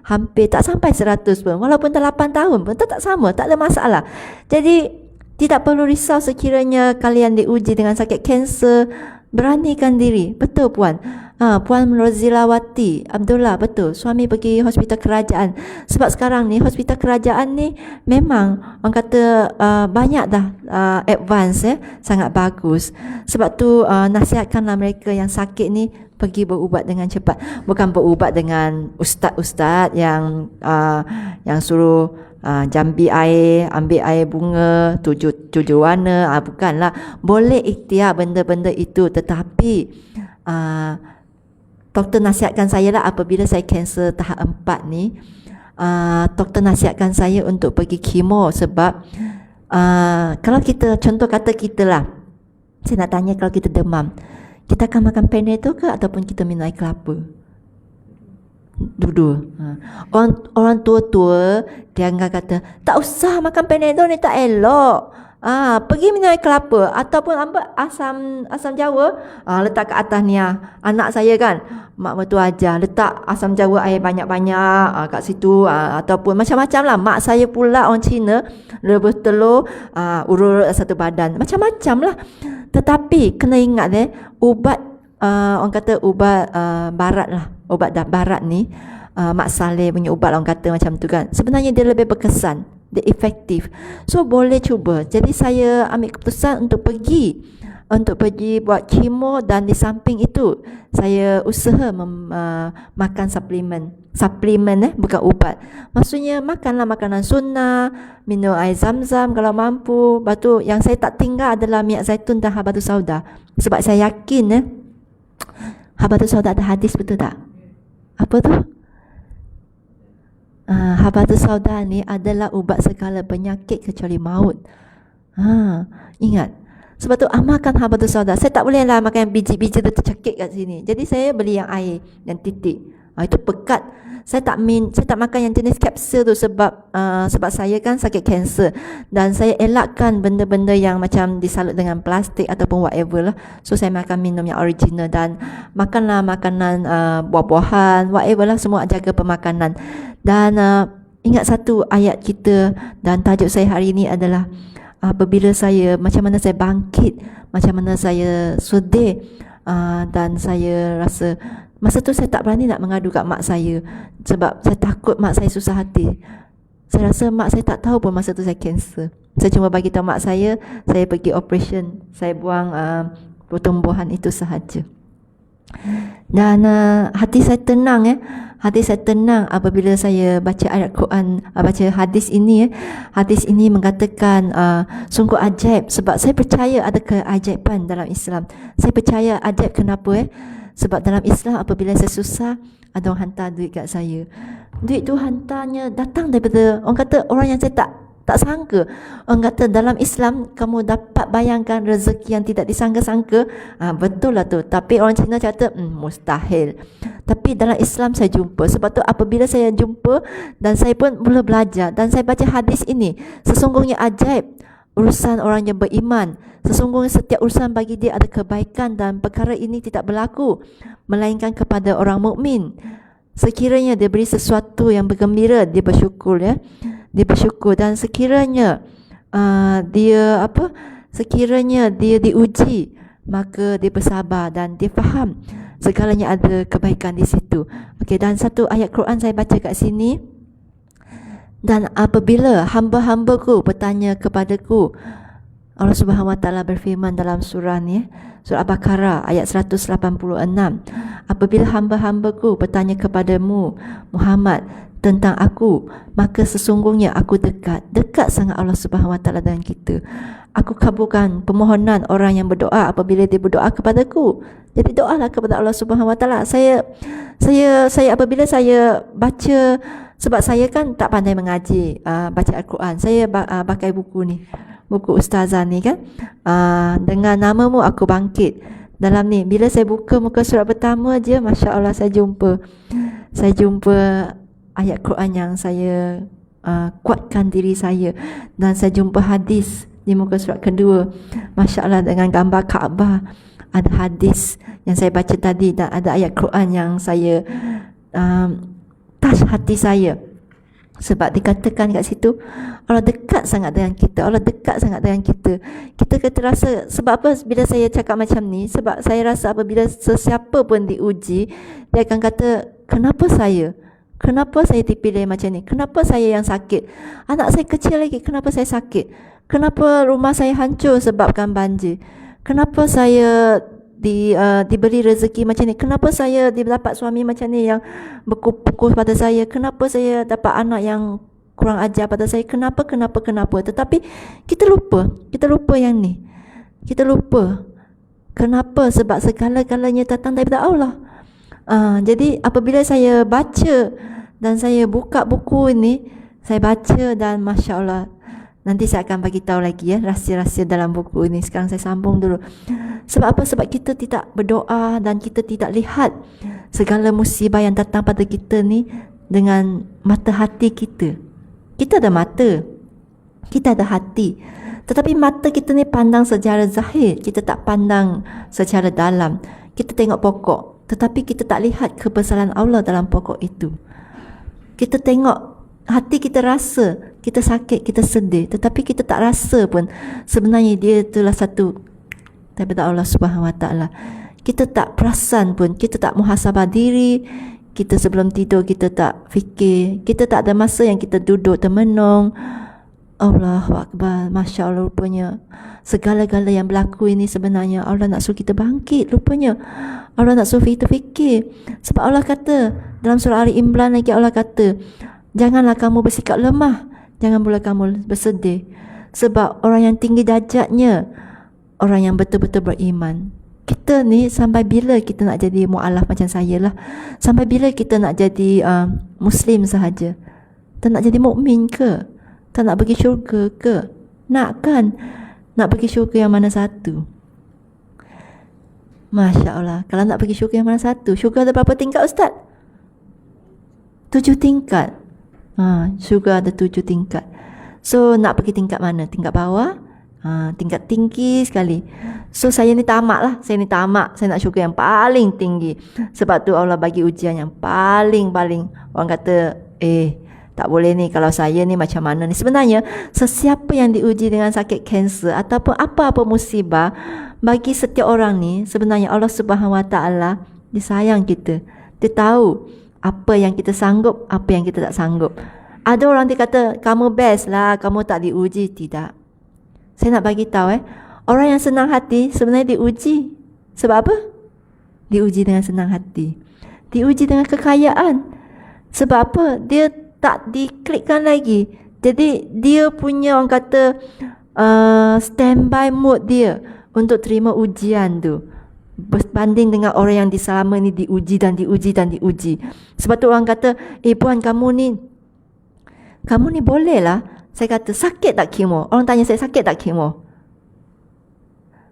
hampir tak sampai 100 pun. Walaupun dah 8 tahun pun tak sama, tak ada masalah. Jadi tidak perlu risau sekiranya kalian diuji dengan sakit kanser. Beranikan diri. Betul puan. Puan Rozilawati Abdullah, betul. Suami pergi hospital kerajaan. Sebab sekarang ni hospital kerajaan ni memang orang kata banyak dah advance sangat bagus. Sebab tu nasihatkanlah mereka yang sakit ni pergi berubat dengan cepat. Bukan berubat dengan ustaz-ustaz yang suruh jambi air, ambil air bunga, tujuh warna, bukanlah. Boleh ikhtiar benda-benda itu, tetapi doktor nasihatkan saya lah apabila saya kanser tahap 4 ni, doktor nasihatkan saya untuk pergi kemo. Sebab kalau kita, contoh kata kita lah, saya nak tanya, kalau kita demam, kita akan makan Panadol ke ataupun kita minum air kelapa? Dua-dua. Orang tua-tua dia akan kata tak usah makan Panadol ni, tak elok. Pergi minum air kelapa ataupun ambil asam jawa, letak ke atas ni. Anak saya kan, mak mertua ajar letak asam jawa air banyak-banyak kat situ, ataupun macam-macam lah. Mak saya pula orang Cina, rebus telur, urut satu badan, macam-macam lah. Tetapi kena ingat ubat orang kata ubat barat lah, ubat barat ni, Mak Saleh punya ubat orang kata macam tu kan, sebenarnya dia lebih berkesan, dia efektif. So boleh cuba. Jadi saya ambil keputusan untuk pergi buat kemo, dan di samping itu saya usaha makan suplemen bukan ubat. Maksudnya makanlah makanan sunnah, minum air zam-zam kalau mampu. Lepas tu yang saya tak tinggal adalah minyak zaitun dan habatus sauda. Sebab saya yakin habatus sauda ada hadis, betul tak? Apa tu? Habatus sauda ni adalah ubat segala penyakit kecuali maut. Ingat. Sebab tu amalkan habatus sauda. Saya tak boleh lah makan biji-biji tu tercekik kat sini. Jadi saya beli yang air dan titik. Itu pekat. Saya tak makan yang jenis kapsul tu sebab saya kan sakit kanser, dan saya elakkan benda-benda yang macam disalut dengan plastik ataupun whatever lah. So saya makan minum yang original, dan makanlah makanan buah-buahan, whatever lah, semua jaga pemakanan. Dan ingat satu ayat kita, dan tajuk saya hari ini adalah apabila saya, macam mana saya bangkit, macam mana saya sedih, dan saya rasa masa tu saya tak berani nak mengadu kat mak saya sebab saya takut mak saya susah hati. Saya rasa mak saya tak tahu pun masa tu saya kanser. Saya cuma bagi tahu mak saya pergi operation, saya buang pertumbuhan itu sahaja. Dan hati saya tenang hati saya tenang apabila saya baca ayat Quran, baca hadis ini. Hadis ini mengatakan sungguh ajaib, sebab saya percaya ada keajaiban dalam Islam. Saya percaya ajaib kenapa? Sebab dalam Islam apabila saya susah, ada orang hantar duit kat saya. Duit tu hantarnya datang daripada orang kata orang yang saya tak Tak sangka. Orang kata dalam Islam kamu dapat bayangkan rezeki yang tidak disangka-sangka. Betul lah tu. Tapi orang Cina kata mustahil. Tapi dalam Islam saya jumpa. Sebab tu apabila saya jumpa dan saya pun mula belajar dan saya baca hadis ini, sesungguhnya ajaib urusan orang yang beriman. Sesungguhnya setiap urusan bagi dia ada kebaikan dan perkara ini tidak berlaku melainkan kepada orang mukmin. Sekiranya dia beri sesuatu yang bergembira, dia bersyukur ya. Dia bersyukur dan sekiranya sekiranya dia diuji, maka dia bersabar dan dia faham segalanya ada kebaikan di situ. Okey, dan satu ayat Quran saya baca kat sini. Dan apabila hamba-hambaku bertanya kepadaku, Allah Subhanahu Wa Taala berfirman dalam surah ni, surah Al-Baqarah ayat 186. Apabila hamba-hambaku bertanya kepadamu Muhammad tentang aku, maka sesungguhnya aku dekat sangat Allah Subhanahu Wa Taala dengan kita. Aku kabulkan permohonan orang yang berdoa apabila dia berdoa kepadaku. Jadi doalah kepada Allah Subhanahu Wa Taala. Saya apabila saya baca, sebab saya kan tak pandai mengaji baca Al-Quran. Saya pakai buku ni, buku ustazah ni kan. Dengan namamu aku bangkit. Dalam ni bila saya buka muka surat pertama je, masya-Allah saya jumpa ayat Quran yang saya kuatkan diri saya, dan saya jumpa hadis di muka surat kedua, masya-Allah, dengan gambar Kaabah. Ada hadis yang saya baca tadi dan ada ayat Quran yang saya touch hati saya. Sebab dikatakan kat situ Allah dekat sangat dengan kita. Allah dekat sangat dengan kita. Kita rasa, sebab apa bila saya cakap macam ni? Sebab saya rasa apabila sesiapa pun diuji, dia akan kata, kenapa saya? Kenapa saya dipilih macam ni? Kenapa saya yang sakit? Anak saya kecil lagi, kenapa saya sakit? Kenapa rumah saya hancur sebabkan banjir? Kenapa saya diberi rezeki macam ni? Kenapa saya dapat suami macam ni yang berkukuh pada saya? Kenapa saya dapat anak yang kurang ajar pada saya? Kenapa? Tetapi kita lupa yang ni. Kita lupa. Kenapa? Sebab segala-galanya datang daripada Allah. Jadi apabila saya baca dan saya buka buku ini, saya baca dan Masya Allah, nanti saya akan bagi tahu lagi ya rahsia-rahsia dalam buku ini. Sekarang saya sambung dulu. Sebab apa? Sebab kita tidak berdoa dan kita tidak lihat segala musibah yang datang pada kita ni dengan mata hati kita. Kita ada mata, kita ada hati, tetapi mata kita ni pandang secara zahir, kita tak pandang secara dalam. Kita tengok pokok, tetapi kita tak lihat kebesaran Allah dalam pokok itu. Kita tengok, hati kita rasa kita sakit, kita sedih, tetapi kita tak rasa pun sebenarnya dia itulah satu daripada Allah Subhanahu Wa Taala. Kita tak perasan pun, kita tak muhasabah diri. Kita sebelum tidur kita tak fikir, kita tak ada masa yang kita duduk termenung. Allahu Akbar, Masya Allah, rupanya segala-gala yang berlaku ini sebenarnya Allah nak suruh kita bangkit. Rupanya Allah nak suruh kita fikir. Sebab Allah kata dalam surah Ali Imran lagi, Allah kata, janganlah kamu bersikap lemah, jangan pula kamu bersedih. Sebab orang yang tinggi darjatnya orang yang betul-betul beriman. Kita ni sampai bila kita nak jadi mu'alaf macam saya lah? Sampai bila kita nak jadi Muslim sahaja? Tak nak jadi mukmin ke? Tak nak pergi syurga ke? Nak kan? Nak pergi syurga yang mana satu? Masya Allah. Kalau nak pergi syurga yang mana satu? Syurga ada berapa tingkat Ustaz? 7 tingkat. Syurga ada 7 tingkat. So nak pergi tingkat mana? Tingkat bawah? Tingkat tinggi sekali. So saya ni tamak lah. Saya nak syurga yang paling tinggi. Sebab tu Allah bagi ujian yang paling. Orang kata tak boleh ni, kalau saya ni macam mana ni. Sebenarnya sesiapa yang diuji dengan sakit kanser ataupun apa-apa musibah, bagi setiap orang ni sebenarnya Allah Subhanahu Wa Taala dia sayang kita. Dia tahu apa yang kita sanggup, apa yang kita tak sanggup. Ada orang dia kata kamu best lah, kamu tak diuji. Tidak. Saya nak bagi tahu orang yang senang hati sebenarnya diuji. Sebab apa? Diuji dengan senang hati. Diuji dengan kekayaan. Sebab apa? Dia tak diklikkan lagi. Jadi dia punya, orang kata, standby mode dia untuk terima ujian tu, berbanding dengan orang yang selama ni diuji dan diuji. Sebab tu orang kata, puan kamu ni boleh lah Saya kata, sakit tak kemo? Orang tanya saya, sakit tak kemo?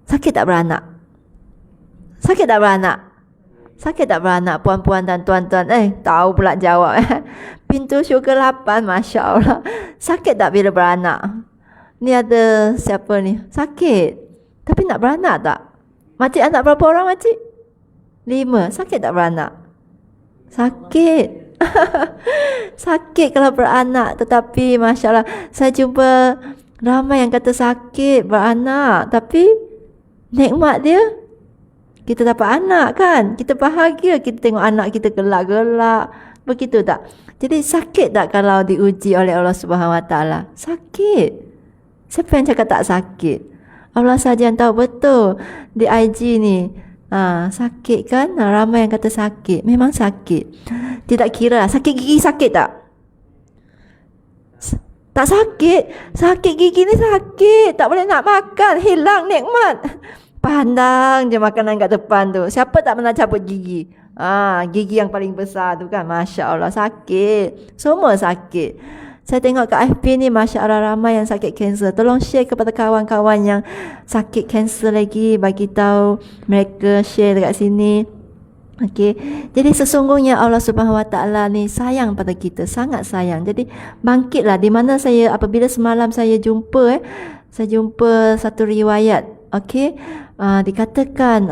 Sakit tak beranak? Sakit tak beranak? Sakit tak beranak puan-puan dan tuan-tuan? Tahu pula jawab. Pintu syurga 8, Masya Allah. Sakit tak bila beranak? Ni ada siapa ni? Sakit. Tapi nak beranak tak? Makcik anak berapa orang makcik? 5. Sakit tak beranak? Sakit. Sakit kalau beranak. Tetapi Masya Allah, saya jumpa ramai yang kata sakit beranak. Tapi nikmat dia, kita dapat anak kan, kita bahagia, kita tengok anak kita gelak-gelak. Begitu tak? Jadi sakit tak kalau diuji oleh Allah Subhanahu Wa Taala? Sakit. Siapa yang cakap tak sakit? Allah saja yang tahu betul. Di IG ni sakit kan? Ramai yang kata sakit. Memang sakit. Tidak kira sakit gigi, sakit tak? Tak sakit. Sakit gigi ni sakit, tak boleh nak makan, hilang nikmat. Pandang je makanan kat depan tu. Siapa tak pernah cabut gigi? Gigi yang paling besar tu kan, Masya Allah, sakit. Semua sakit. Saya tengok kat FB ni, Masya Allah, ramai yang sakit kanser. Tolong share kepada kawan-kawan yang sakit kanser lagi. Bagi tahu mereka, share dekat sini. Okey. Jadi sesungguhnya Allah Subhanahu Wa Taala ni sayang pada kita, sangat sayang. Jadi bangkitlah. Di mana saya, apabila semalam saya jumpa saya jumpa satu riwayat. Okey. Dikatakan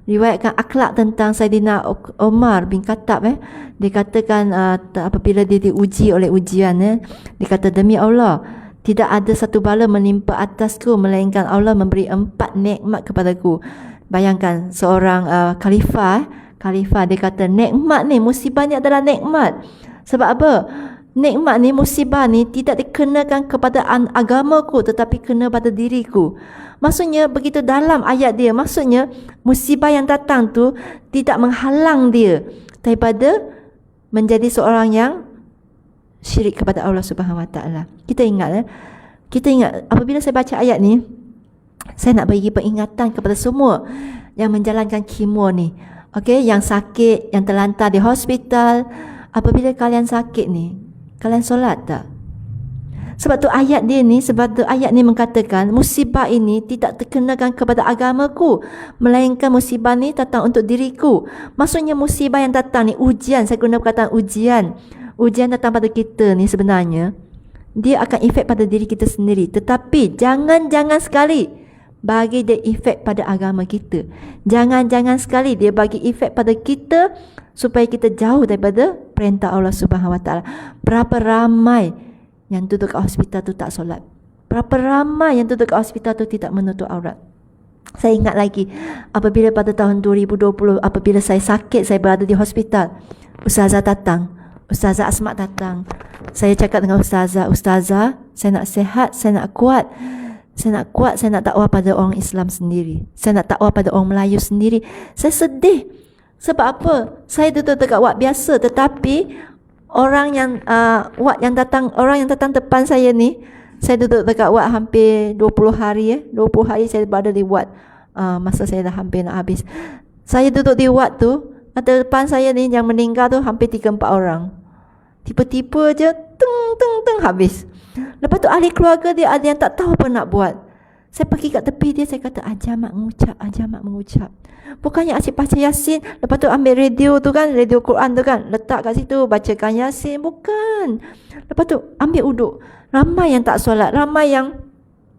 riwayatkan akhlak tentang Saidina Umar bin Khattab. Dikatakan apabila dia diuji oleh ujian, dikata, demi Allah, tidak ada satu bala menimpa atasku melainkan Allah memberi 4 nikmat kepadaku. Bayangkan seorang khalifah dia kata, nikmat ni, musibah ni adalah nikmat. Sebab apa? Nikmat ni, musibah ni tidak dikenakan kepada agamaku, tetapi kena pada diriku. Maksudnya begitu dalam ayat dia. Maksudnya musibah yang datang tu tidak menghalang dia daripada menjadi seorang yang syirik kepada Allah Subhanahu Wa Taala. Kita ingat apabila saya baca ayat ni, saya nak bagi peringatan kepada semua yang menjalankan kemo ni. Okey, yang sakit, yang terlantar di hospital. Apabila kalian sakit ni, kalian solat tak? Sebab tu ayat ni mengatakan, musibah ini tidak terkenakan kepada agamaku, melainkan musibah ni datang untuk diriku. Maksudnya musibah yang datang ni, ujian, saya guna perkataan ujian. Ujian datang pada kita ni sebenarnya, dia akan efek pada diri kita sendiri. Tetapi jangan sekali bagi dia efek pada agama kita. Jangan sekali dia bagi efek pada kita supaya kita jauh daripada perintah Allah Subhanahu Wa Taala. Berapa ramai yang duduk kat hospital tu tak solat. Berapa ramai yang duduk kat hospital tu tidak menutup aurat. Saya ingat lagi apabila pada tahun 2020, apabila saya sakit, saya berada di hospital, Ustazah datang, Ustazah Asmat datang. Saya cakap dengan Ustazah, saya nak sihat, saya nak kuat. Saya nak dakwah pada orang Islam sendiri. Saya nak dakwah pada orang Melayu sendiri. Saya sedih. Sebab apa? Saya duduk dekat wad biasa, tetapi orang yang datang depan saya ni, saya duduk dekat wad hampir 20 hari 20 hari saya berada di wad. Masa saya dah hampir nak habis. Saya duduk di wad tu, depan saya ni yang meninggal tu hampir 3-4 orang. Tiba-tiba je teng habis. Lepas tu ahli keluarga dia ada yang tak tahu apa nak buat. Saya pergi kat tepi dia, saya kata, ajar mak mengucap. Bukannya asyik baca Yasin, lepas tu ambil radio tu kan, radio Quran tu kan, letak kat situ, bacakan Yasin. Bukan. Lepas tu ambil uduk. Ramai yang tak solat, ramai yang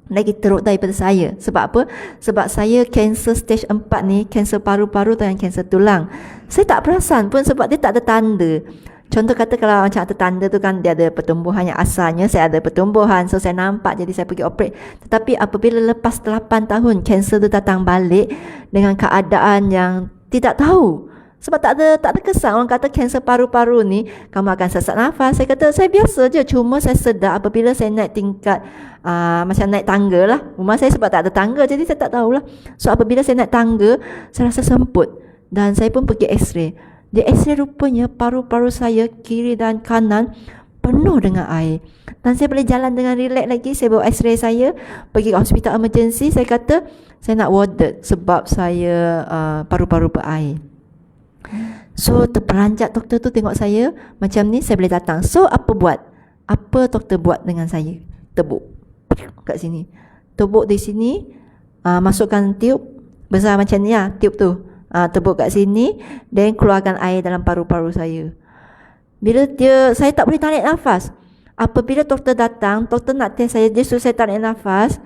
lagi teruk daripada saya. Sebab apa? Sebab saya kanser stage 4 ni, kanser paru-paru dan kanser tulang. Saya tak perasan pun sebab dia tak ada tanda. Contoh kata kalau macam ada tanda tu kan, dia ada pertumbuhan yang asalnya saya ada pertumbuhan, so saya nampak, jadi saya pergi operate. Tetapi apabila lepas 8 tahun kanser tu datang balik dengan keadaan yang tidak tahu. Sebab tak ada kesan. Orang kata kanser paru-paru ni kamu akan sesak nafas. Saya kata saya biasa je, cuma saya sedar apabila saya naik tingkat macam naik tangga lah. Rumah saya sebab tak ada tangga, jadi saya tak tahulah. So apabila saya naik tangga, saya rasa semput dan saya pun pergi x-ray. Di x-ray rupanya paru-paru saya kiri dan kanan penuh dengan air. Dan saya boleh jalan dengan relax lagi. Saya bawa x-ray saya, pergi ke hospital emergency. Saya kata saya nak warded sebab saya paru-paru berair. So terperanjat doktor tu tengok saya macam ni, saya boleh datang. So apa buat? apa doktor buat dengan saya? Tebuk kat sini. Tebuk di sini, masukkan tiup besar macam ni lah, tiup tu. Tebuk kat sini, dan keluarkan air dalam paru-paru saya. Bila saya tak boleh tarik nafas. Apabila doktor datang, doktor nak test saya, dia suruh saya tarik nafas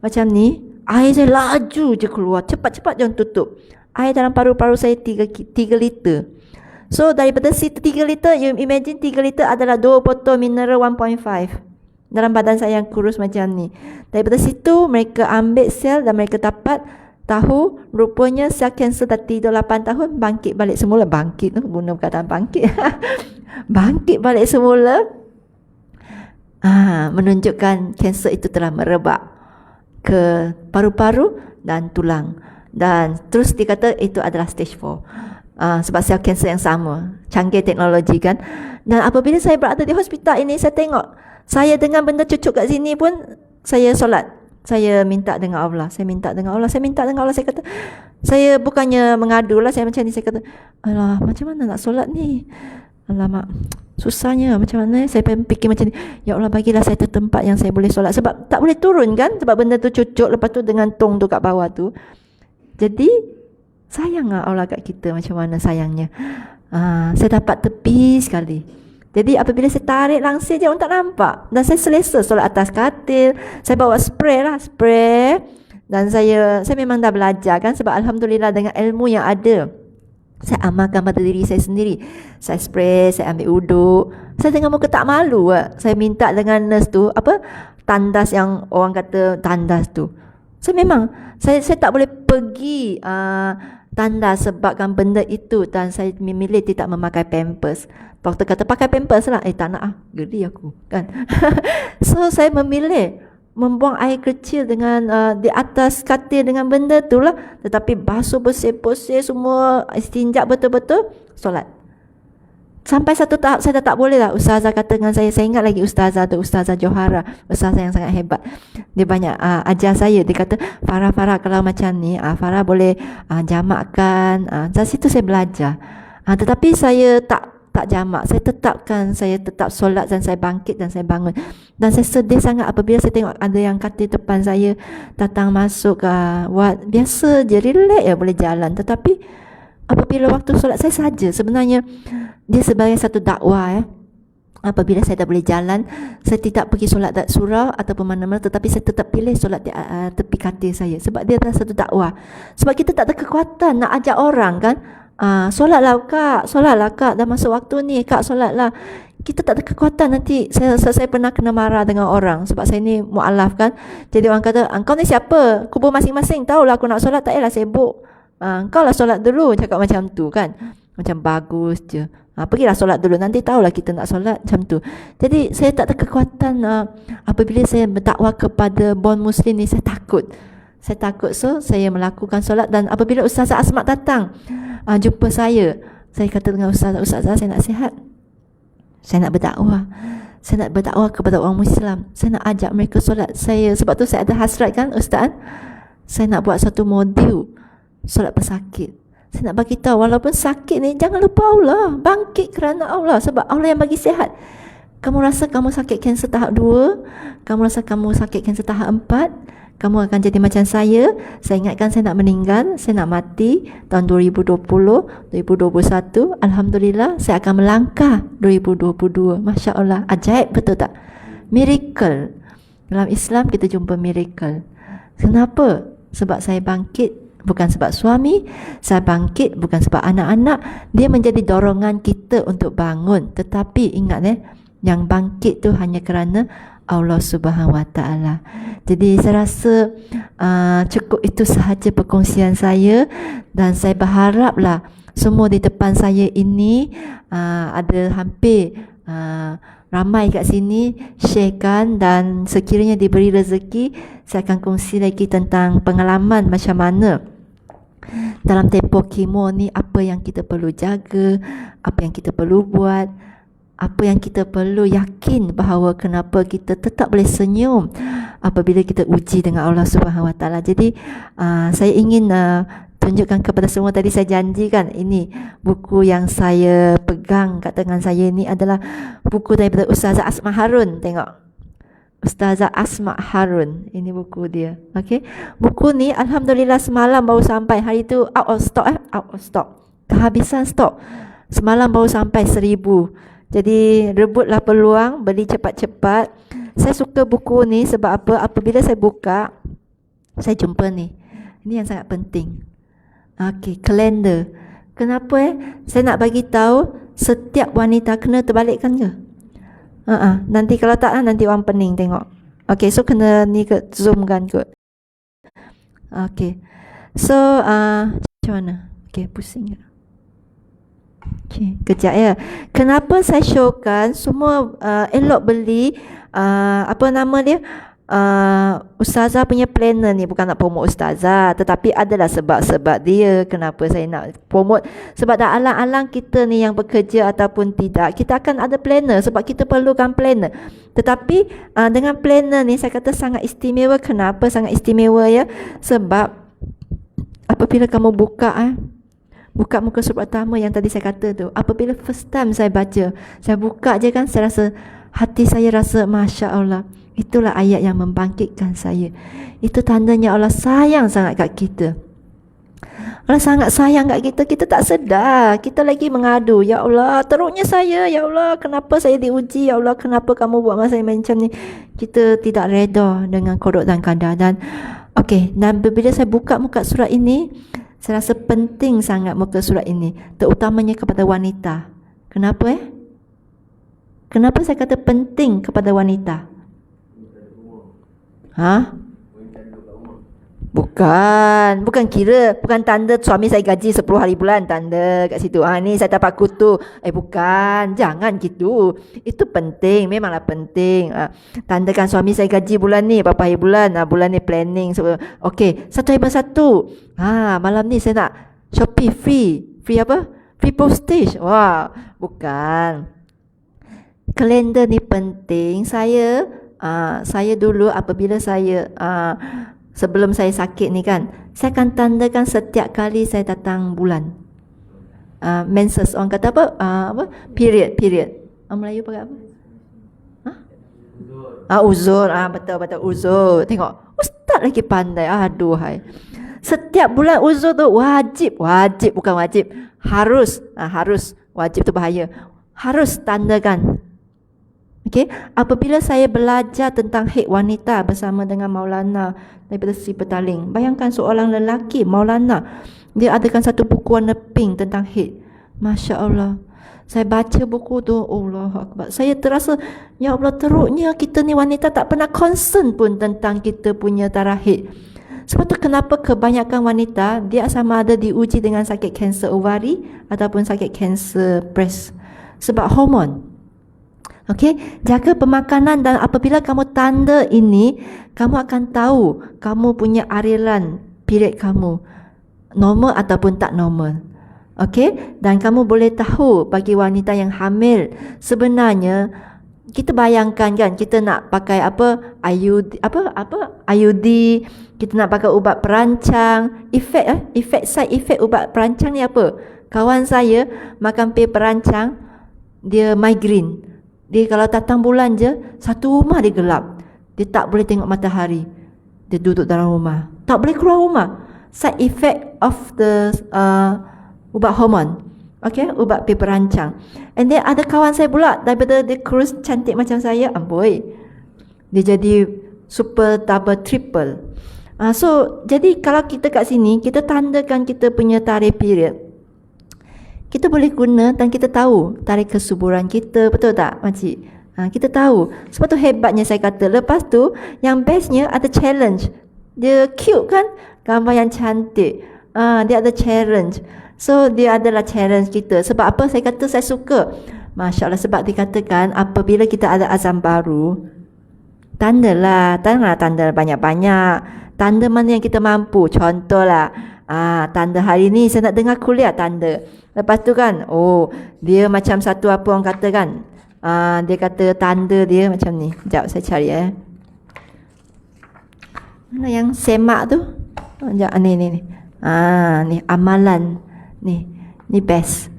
macam ni, air saya laju je keluar, cepat-cepat jangan tutup. Air dalam paru-paru saya 3 liter. So daripada situ 3 liter, you imagine 3 liter adalah 2 botol mineral 1.5 dalam badan saya yang kurus macam ni. Daripada situ mereka ambil sel dan mereka dapat tahu rupanya sel kanser dah tidur 8 tahun, bangkit balik semula. Bangkit tu guna perkataan bangkit. Bangkit balik semula. Menunjukkan kanser itu telah merebak ke paru-paru dan tulang. Dan terus dikata itu adalah stage 4. Sebab sel kanser yang sama. Canggih teknologi kan. Dan apabila saya berada di hospital ini, saya tengok saya dengan benda cucuk kat sini pun saya solat. Saya minta dengan Allah. Saya minta dengan Allah. Saya kata, saya bukannya mengadu lah. Saya macam ni, saya kata, alah, macam mana nak solat ni? Alamak, susahnya macam mana. Saya fikir macam ni, ya Allah, bagilah saya tempat yang saya boleh solat. Sebab tak boleh turun kan, sebab benda tu cucuk. Lepas tu dengan tong tu kat bawah tu. Jadi sayang lah Allah kat kita, macam mana sayangnya. Saya dapat tepi sekali. Jadi apabila saya tarik langsir je, orang tak nampak. Dan saya selesa solat atas katil. Saya bawa spray lah, spray. Dan saya memang dah belajar kan, sebab Alhamdulillah dengan ilmu yang ada, saya amalkan pada diri saya sendiri. Saya spray, saya ambil uduk. Saya dengan muka tak malu. Saya minta dengan nurse tu, tandas yang orang kata tandas tu. Saya memang, saya tak boleh pergi tandas sebabkan benda itu. Dan saya memilih tidak memakai pampers. Doktor kata pakai pampers lah. Tak nak geli aku kan. So saya memilih membuang air kecil dengan di atas katil dengan benda tu lah. Tetapi basuh bersih-bersih semua, istinjak betul-betul, solat. Sampai satu tahap saya dah tak boleh lah. Ustazah kata dengan saya ingat lagi ustazah tu, Ustazah Johara, ustazah yang sangat hebat. Dia banyak ajar saya. Dia kata, Farah kalau macam ni, Farah boleh jamakkan. Dari situ saya belajar. Tetapi saya tak jamak. Saya tetap solat dan saya bangkit dan saya bangun. Dan saya sedih sangat apabila saya tengok ada yang katil depan saya datang masuk biasa je, relax ya, boleh jalan. Tetapi apabila waktu solat saya saja, sebenarnya dia sebagai satu dakwah ya. Apabila saya dah boleh jalan, saya tidak pergi solat surau ataupun mana-mana, tetapi saya tetap pilih solat di tepi katil saya. Sebab dia adalah satu dakwah. Sebab kita tak ada kekuatan nak ajak orang kan. Solatlah kak, dah masuk waktu ni kak, solatlah. Kita tak ada kekuatan. Nanti saya pernah kena marah dengan orang sebab saya ni mu'alaf kan. Jadi orang kata, engkau ni siapa? Kubur masing-masing, tahulah aku nak solat, tak payahlah sibuk. Engkau lah solat dulu, cakap macam tu kan. Macam bagus je. Pergilah solat dulu, nanti tahulah kita nak solat, macam tu. Jadi saya tak ada kekuatan. Apabila saya berdakwah kepada bon muslim ni, saya takut. So saya melakukan solat. Dan apabila Ustazah Asmat datang jumpa saya kata dengan Ustazah, saya nak sihat, saya nak berdakwah, saya nak berdakwah kepada orang Muslim, saya nak ajak mereka solat. Sebab tu saya ada hasrat kan Ustaz, saya nak buat satu modul solat pesakit. Saya nak bagi tahu, walaupun sakit ni, jangan lupa Allah, bangkit kerana Allah, sebab Allah yang bagi sihat. Kamu rasa kamu sakit kanser tahap 2, kamu rasa kamu sakit kanser tahap 4, kamu akan jadi macam saya. Saya ingatkan saya nak meninggal, saya nak mati tahun 2020, 2021. Alhamdulillah, saya akan melangkah 2022. Masya Allah, ajaib betul tak? Miracle. Dalam Islam kita jumpa miracle. Kenapa? Sebab saya bangkit, bukan sebab suami. Saya bangkit bukan sebab anak-anak. Dia menjadi dorongan kita untuk bangun. Tetapi ingat yang bangkit tu hanya kerana Allah Subhanahu Wa Taala. Jadi saya rasa cukup itu sahaja perkongsian saya. Dan saya berharaplah semua di depan saya ini ada hampir ramai kat sini sharekan. Dan sekiranya diberi rezeki, saya akan kongsi lagi tentang pengalaman macam mana dalam tempoh kemo ni, apa yang kita perlu jaga, apa yang kita perlu buat, apa yang kita perlu yakin bahawa kenapa kita tetap boleh senyum apabila kita uji dengan Allah Subhanahu Wa Taala. Jadi saya ingin tunjukkan kepada semua. Tadi saya janjikan ini buku yang saya pegang kat tangan saya ni adalah buku daripada Ustazah Asma Harun. Tengok, Ustazah Asma Harun, ini buku dia. Okey, buku ni alhamdulillah semalam baru sampai. Hari tu out of stock, kehabisan stok. Semalam baru sampai 1000. Jadi rebutlah peluang, beli cepat-cepat. Saya suka buku ni sebab apa? Apabila saya buka, saya jumpa ni. Ini yang sangat penting. Okey, kalender. Kenapa saya nak bagi tahu setiap wanita kena terbalikkan ke? Nanti kalau tak nanti orang pening tengok. Okey, so kena ni ke zoomkan kot. Okey. So macam mana? Okey, pusing ke? Okey, kejap ya. Kenapa saya showkan semua elok beli apa nama dia? Ustazah punya planner ni. Bukan nak promote Ustazah, tetapi adalah sebab-sebab dia kenapa saya nak promote. Sebab dah alang-alang kita ni yang bekerja ataupun tidak, kita akan ada planner sebab kita perlukan planner. Tetapi dengan planner ni saya kata sangat istimewa. Kenapa sangat istimewa ya? Sebab apabila kamu buka buka muka surat pertama yang tadi saya kata tu, apabila first time saya baca, saya buka je kan, saya rasa hati saya rasa Masya Allah. Itulah ayat yang membangkitkan saya. Itu tandanya Allah sayang sangat kat kita. Allah sangat sayang kat kita. Kita tak sedar. Kita lagi mengadu, ya Allah teruknya saya, ya Allah kenapa saya diuji, ya Allah kenapa kamu buat masa macam ni. Kita tidak reda dengan kodok dan qadar. Dan okey, dan bila saya buka muka surat ini, saya rasa penting sangat muka surat ini, terutamanya kepada wanita. Kenapa Kenapa saya kata penting kepada wanita? Bukan kira, bukan tanda suami saya gaji 10 hari bulan tanda kat situ. Ni saya dapat kutu. Bukan, jangan gitu. Itu penting, memanglah penting. Tandakan suami saya gaji bulan ni berapa hari bulan. Bulan ni planning. Okey, satu hari satu. Malam ni saya nak Shopee free apa? Free postage. Wah, bukan. Kalender ni penting. Saya dulu apabila saya sebelum saya sakit ni kan, saya akan tandakan setiap kali saya datang bulan. Menses, orang kata apa? Period. Melayu pakai apa? Uzur. Betul uzur. Tengok, ustaz lagi pandai. Aduhai. Setiap bulan uzur tu wajib, bukan wajib. Harus. Wajib tu bahaya. Harus tandakan. Okey, apabila saya belajar tentang haid wanita bersama dengan Maulana daripada Si Petaling. Bayangkan seorang lelaki Maulana, dia adakan satu buku warna pink tentang haid. Masya Allah. Saya baca buku tu, Allah Akbar. Saya terasa, ya Allah teruknya kita ni wanita tak pernah concern pun tentang kita punya darah haid. Sebab tu kenapa kebanyakan wanita dia sama ada diuji dengan sakit kanser ovari ataupun sakit kanser breast. Sebab hormon. Okey, jaga pemakanan, dan apabila kamu tanda ini, kamu akan tahu kamu punya ariran period kamu normal ataupun tak normal. Okey, dan kamu boleh tahu bagi wanita yang hamil, sebenarnya kita bayangkan kan, kita nak pakai IUD, IUD, kita nak pakai ubat perancang, side effect ubat perancang ni apa? Kawan saya makan pil perancang, dia migraine. Dia kalau datang bulan je, satu rumah dia gelap. Dia tak boleh tengok matahari. Dia duduk dalam rumah, tak boleh keluar rumah. Side effect of the ubat hormon. Okay, ubat pil perancang. And then ada kawan saya pula, daripada dia kurus cantik macam saya, amboi, dia jadi super, double, triple. So jadi kalau kita kat sini, kita tandakan kita punya tarikh period, kita boleh guna dan kita tahu tarikh kesuburan kita, betul tak makcik? Kita tahu. Sebab tu hebatnya saya kata. Lepas tu yang bestnya ada challenge. Dia cute kan, gambar yang cantik. Dia ada challenge. So dia adalah challenge kita. Sebab apa saya kata saya suka? Masya Allah, sebab dikatakan apabila kita ada azam baru, tandalah tanda banyak-banyak. Tanda mana yang kita mampu. Contohlah, tanda hari ni saya nak dengar kuliah, tanda. Lepas tu kan, dia macam satu apa orang kata kan, dia kata tanda dia macam ni. Sekejap saya cari Mana yang semak tu? Sekejap, ni. Ni amalan. Ni best.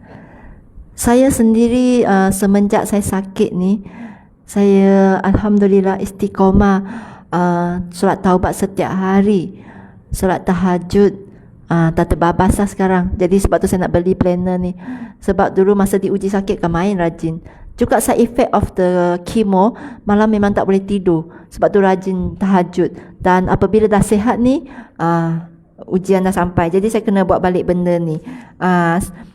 Saya sendiri semenjak saya sakit ni, saya alhamdulillah istiqamah solat taubat setiap hari, solat tahajud, tak terbabas lah sekarang. Jadi sebab tu saya nak beli planner ni. Sebab dulu masa diuji sakit kan main rajin. Juga side effect of the chemo, malam memang tak boleh tidur. Sebab tu rajin tahajud. Dan apabila dah sihat ni, ujian dah sampai. Jadi saya kena buat balik benda ni.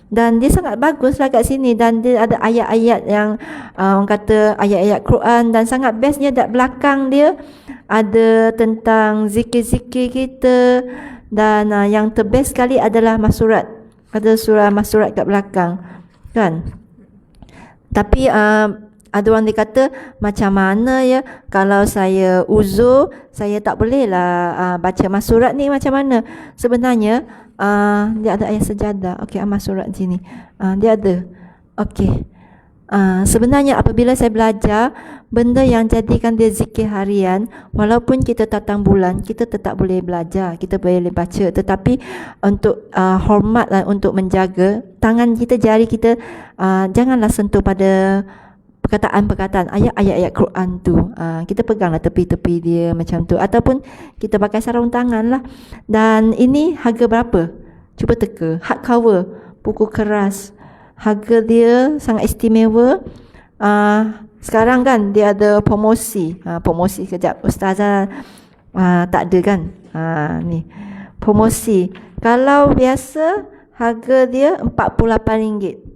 Dan dia sangat bagus lah kat sini. Dan dia ada ayat-ayat yang orang kata ayat-ayat Quran. Dan sangat bestnya kat belakang dia ada tentang zikir-zikir kita. Dan yang terbest sekali adalah masurat. Ada surah masurat kat belakang, kan? Tapi ada orang dia kata macam mana ya kalau saya uzur, saya tak boleh lah baca masurat ni macam mana. Sebenarnya dia ada ayat sejadah. Okey, masurat sini. Dia ada. Okey. Sebenarnya apabila saya belajar benda yang jadikan dia zikir harian, walaupun kita datang bulan, kita tetap boleh belajar, kita boleh baca. Tetapi untuk hormat dan untuk menjaga tangan kita, jari kita, janganlah sentuh pada perkataan-perkataan ayat-ayat Quran tu. Kita peganglah tepi-tepi dia macam tu, ataupun kita pakai sarung tangan lah. Dan ini harga berapa? Cuba teka. Hardcover, buku keras, harga dia sangat istimewa. Sekarang kan dia ada promosi. Promosi kejap. Ustazah tak ada kan? Ni promosi. Kalau biasa harga dia RM48.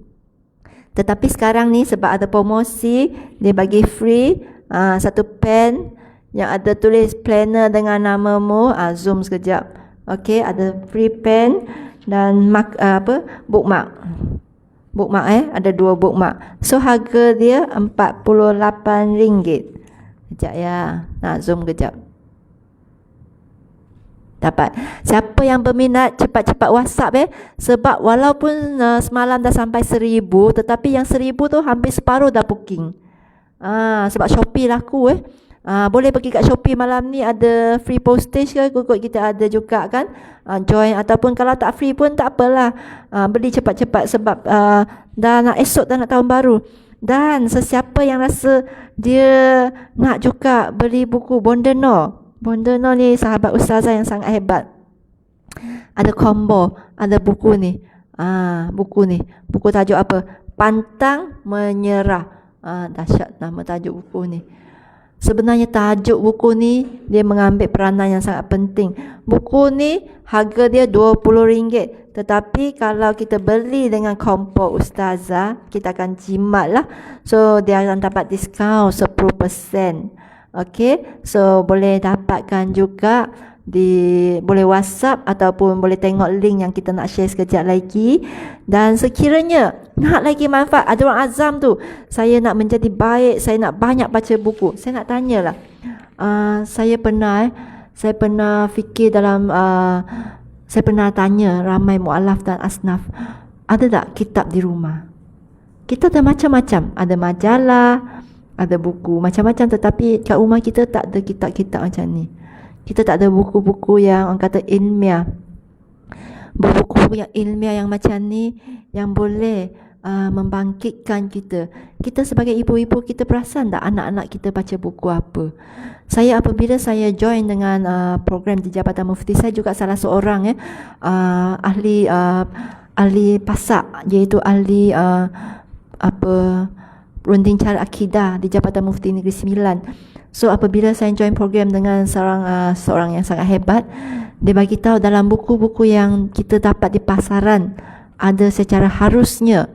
Tetapi sekarang ni sebab ada promosi, dia bagi free satu pen yang ada tulis planner dengan namamu. Zoom sekejap. Okey, ada free pen dan bookmark. Bookmark ada 2 bookmark. So harga dia RM48. Sekejap ya. Nak zoom kejap. Dapat. Siapa yang berminat cepat-cepat WhatsApp sebab walaupun semalam dah sampai 1,000, tetapi yang 1,000 tu hampir separuh dah booking. Sebab Shopee laku boleh pergi kat Shopee malam ni, ada free postage ke, kot kita ada juga kan. Join, ataupun kalau tak free pun tak apalah, beli cepat-cepat sebab dah nak esok, dah nak tahun baru. Dan sesiapa yang rasa dia nak juga beli buku Bondono ni sahabat ustazah yang sangat hebat, ada combo, ada buku ni. Buku tajuk apa? Pantang Menyerah. Dahsyat nama tajuk buku ni. Sebenarnya tajuk buku ni dia mengambil peranan yang sangat penting. Buku ni harga dia RM20, tetapi kalau kita beli dengan combo ustazah, kita akan jimat lah. So dia akan dapat diskaun 10%. Okey, so boleh dapatkan juga boleh WhatsApp ataupun boleh tengok link yang kita nak share sekejap lagi. Dan sekiranya nak lagi manfaat, ada orang azam tu, saya nak menjadi baik, saya nak banyak baca buku. Saya nak tanyalah, saya pernah fikir dalam saya pernah tanya ramai mualaf dan asnaf, ada tak kitab di rumah? Kita ada macam-macam, ada majalah, ada buku macam-macam, tetapi kat rumah kita tak ada kitab-kitab macam ni. Kita tak ada buku-buku yang orang kata ilmiah. Buku-buku yang ilmiah yang macam ni yang boleh membangkitkan kita. Kita sebagai ibu-ibu, kita perasan tak anak-anak kita baca buku apa? Apabila saya join dengan program di Jabatan Mufti, saya juga salah seorang ahli pasak, iaitu ahli runding cara akidah di Jabatan Mufti Negeri Sembilan. So apabila saya join program dengan seorang yang sangat hebat, dia bagi tahu dalam buku-buku yang kita dapat di pasaran, ada secara harusnya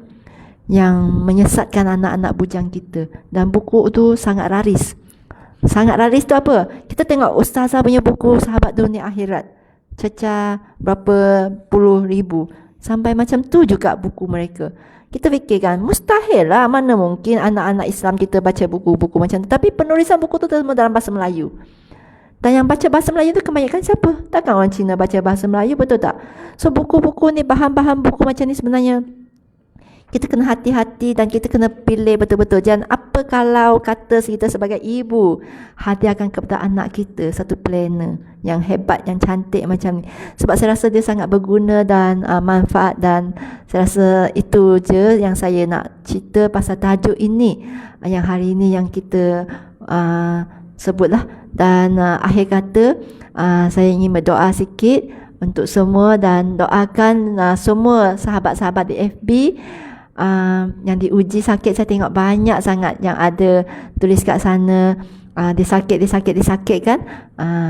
yang menyesatkan anak-anak bujang kita. Dan buku tu sangat laris. Sangat laris tu apa? Kita tengok ustazah punya buku Sahabat Dunia Akhirat, cecah berapa puluh ribu. Sampai macam tu juga buku mereka. Kita fikirkan mustahil lah, mana mungkin anak-anak Islam kita baca buku-buku macam tu. Tapi penulisan buku tu semua dalam bahasa Melayu. Dan yang baca bahasa Melayu tu kebanyakan siapa? Takkan orang Cina baca bahasa Melayu, betul tak? So buku-buku ni, bahan-bahan buku macam ni sebenarnya Kita kena hati-hati dan kita kena pilih betul-betul. Jangan apa kalau kata kita sebagai ibu hadiahkan kepada anak kita satu planner yang hebat, yang cantik macam ni. Sebab saya rasa dia sangat berguna dan manfaat, dan saya rasa itu je yang saya nak cerita pasal tajuk ini yang hari ini yang kita sebutlah. Dan akhir kata saya ingin berdoa sikit untuk semua dan doakan semua sahabat-sahabat di FB yang diuji sakit. Saya tengok banyak sangat yang ada tulis kat sana disakit kan,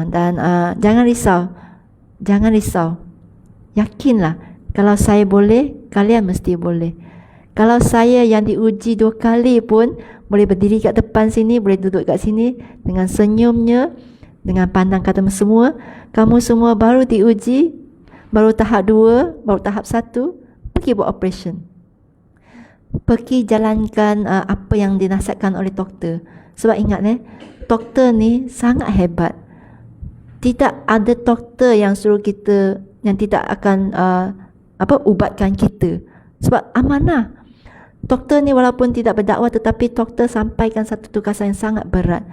dan jangan risau, yakinlah kalau saya boleh, kalian mesti boleh. Kalau saya yang diuji 2 kali pun boleh berdiri kat depan sini, boleh duduk kat sini dengan senyumnya, dengan pandang kata semua, kamu semua baru diuji, baru tahap 2, baru tahap 1, pergi buat operation, pergi jalankan apa yang dinasihatkan oleh doktor. Sebab ingat doktor ni sangat hebat. Tidak ada doktor yang suruh kita, yang tidak akan ubatkan kita. Sebab amanah. Doktor ni walaupun tidak berdakwah, tetapi doktor sampaikan satu tugasan yang sangat berat.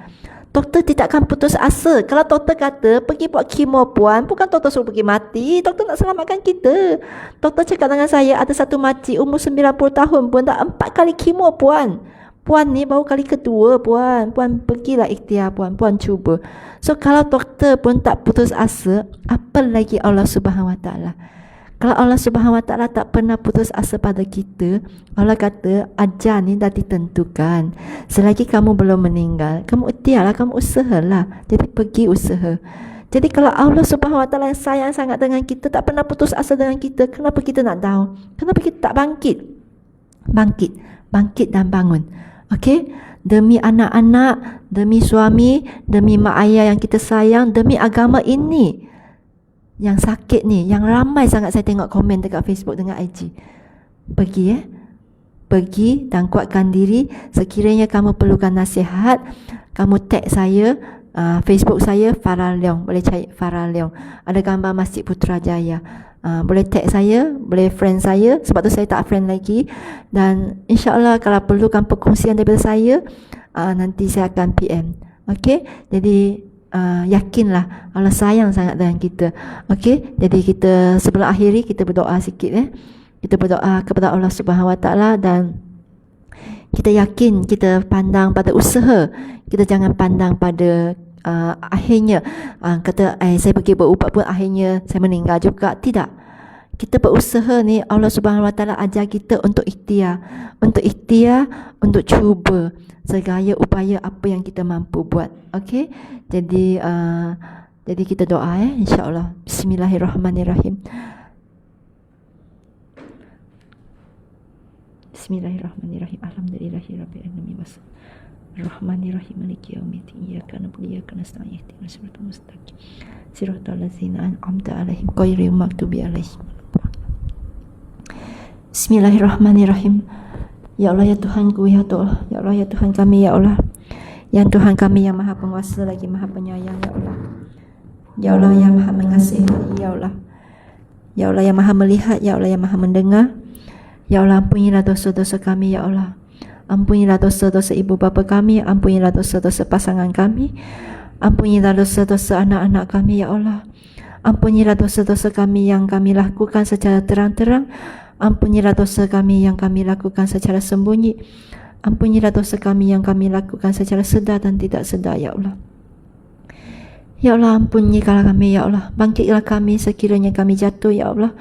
Doktor tidak akan putus asa. Kalau doktor kata pergi buat kemo puan, bukan doktor suruh pergi mati. Doktor nak selamatkan kita. Doktor cakap dengan saya, ada satu makcik umur 90 tahun pun dah 4 kali kemo puan. Puan ni baru kali kedua puan. Puan pergilah ikhtiar puan. Puan cuba. So kalau doktor pun tak putus asa, apa lagi Allah Subhanahu Wa Taala? Kalau Allah Subhanahu Wa Taala tak pernah putus asa pada kita, Allah kata ajal ni dah ditentukan. Selagi kamu belum meninggal, kamu ikhtiarlah, kamu usahalah. Jadi pergi usaha. Jadi kalau Allah Subhanahu Wa Taala yang sayang sangat dengan kita, tak pernah putus asa dengan kita, kenapa kita nak down? Kenapa kita tak bangkit? Bangkit dan bangun. Okey? Demi anak-anak, demi suami, demi mak ayah yang kita sayang, demi agama ini. Yang sakit ni, yang ramai sangat saya tengok komen dekat Facebook dengan IG. Pergi dan kuatkan diri. Sekiranya kamu perlukan nasihat, kamu tag saya, Facebook saya Farah Leong, boleh cari Farah Leong. Ada gambar Masjid Putrajaya. Boleh tag saya, boleh friend saya, sebab tu saya tak friend lagi. Dan insya-Allah kalau perlukan perkongsian daripada saya, nanti saya akan PM. Okey? Jadi yakinlah Allah sayang sangat dengan kita. Okey, jadi kita sebelum akhiri kita berdoa sikit Kita berdoa kepada Allah Subhanahu Wa Taala dan kita yakin, kita pandang pada usaha. Kita jangan pandang pada akhirnya kata saya pergi berubat pun akhirnya saya meninggal juga. Tidak. Kita berusaha ni, Allah Subhanahu Wa Taala ajar kita untuk ikhtiar, untuk cuba segala upaya apa yang kita mampu buat. Okey, jadi kita doa insya-Allah. Bismillahirrahmanirrahim. Bismillahirrahmanirrahim. Alhamdulillahirabbil alamin. Rahmanirrahim, maliki yaumiddin, iyyaka na'budu wa iyyaka nasta'in, ihdinas siratal mustaqim, siratal ladzina an'amta 'alaihim ghairil maghdubi 'alaihim. Bismillahirrahmanirrahim. Ya Allah, ya Tuhanku, ya Allah, ya Allah, ya Tuhan kami, ya Allah, yang Tuhan kami yang Maha Penguasa lagi Maha Penyayang, ya Allah, ya Allah yang Maha Mengasihi, ya Allah, ya Allah yang Maha Melihat, ya Allah yang Maha Mendengar, ya Allah ampunilah dosa-dosa kami, ya Allah. Ampunilah dosa-dosa ibu bapa kami, ampunilah dosa-dosa pasangan kami, ampunilah dosa-dosa anak-anak kami, ya Allah. Ampunilah dosa-dosa kami yang kami lakukan secara terang-terang, ampunilah dosa kami yang kami lakukan secara sembunyi, ampunilah dosa kami yang kami lakukan secara sedar dan tidak sedar, ya Allah. Ya Allah, ampunilah kami, ya Allah. Bangkitlah kami sekiranya kami jatuh, ya Allah.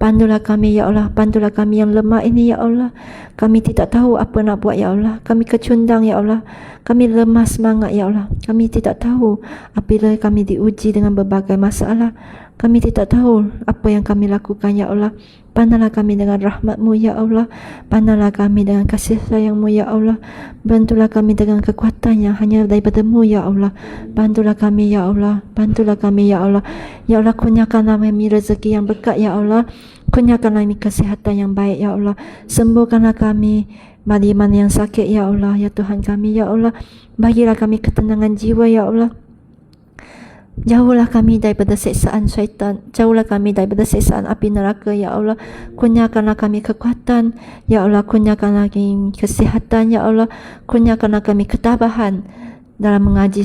Pandulah kami, ya Allah. Pandulah kami yang lemah ini, ya Allah. Kami tidak tahu apa nak buat, ya Allah. Kami kecundang, ya Allah. Kami lemah semangat, ya Allah. Kami tidak tahu apabila kami diuji dengan berbagai masalah. Kami tidak tahu apa yang kami lakukan, ya Allah. Pandanglah kami dengan rahmat-Mu, ya Allah. Pandanglah kami dengan kasih sayang-Mu, ya Allah. Bantulah kami dengan kekuatan yang hanya daripada-Mu, ya Allah. Bantulah kami, ya Allah. Bantulah kami, ya Allah. Ya Allah, kurniakanlah kami rezeki yang berkat, ya Allah. Kurniakanlah kami kesihatan yang baik, ya Allah. Sembuhkanlah kami mana yang sakit, ya Allah. Ya Tuhan kami, ya Allah. Bagilah kami ketenangan jiwa, ya Allah. Jauhlah kami daripada siksaan syaitan. Jauhlah kami daripada siksaan api neraka, ya Allah. Kurniakanlah kami kekuatan, ya Allah. Kurniakanlah kami kesihatan, ya Allah. Kurniakanlah kami ketabahan dalam mengaji,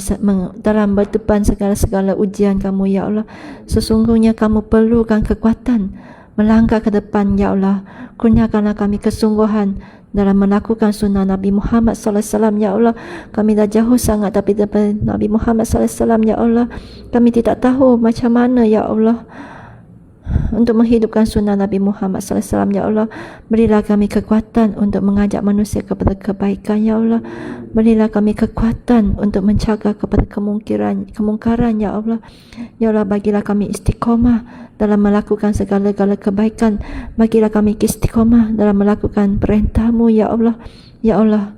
dalam berdepan segala-segala ujian kamu, ya Allah. Sesungguhnya kamu perlukan kekuatan melangkah ke depan, ya Allah. Kurniakanlah kami kesungguhan dalam melakukan sunnah Nabi Muhammad sallallahu alaihi wasallam, ya Allah. Kami dah jauh sangat daripada Nabi Muhammad sallallahu alaihi wasallam, ya Allah. Kami tidak tahu macam mana, ya Allah, untuk menghidupkan sunnah Nabi Muhammad sallallahu alaihi wasallam, ya Allah. Berilah kami kekuatan untuk mengajak manusia kepada kebaikan, ya Allah. Berilah kami kekuatan untuk mencegah kepada kemungkaran, ya Allah. Ya Allah, bagilah kami istiqamah dalam melakukan segala-gala kebaikan. Bagilah kami istiqamah dalam melakukan perintah-Mu, ya Allah. Ya Allah,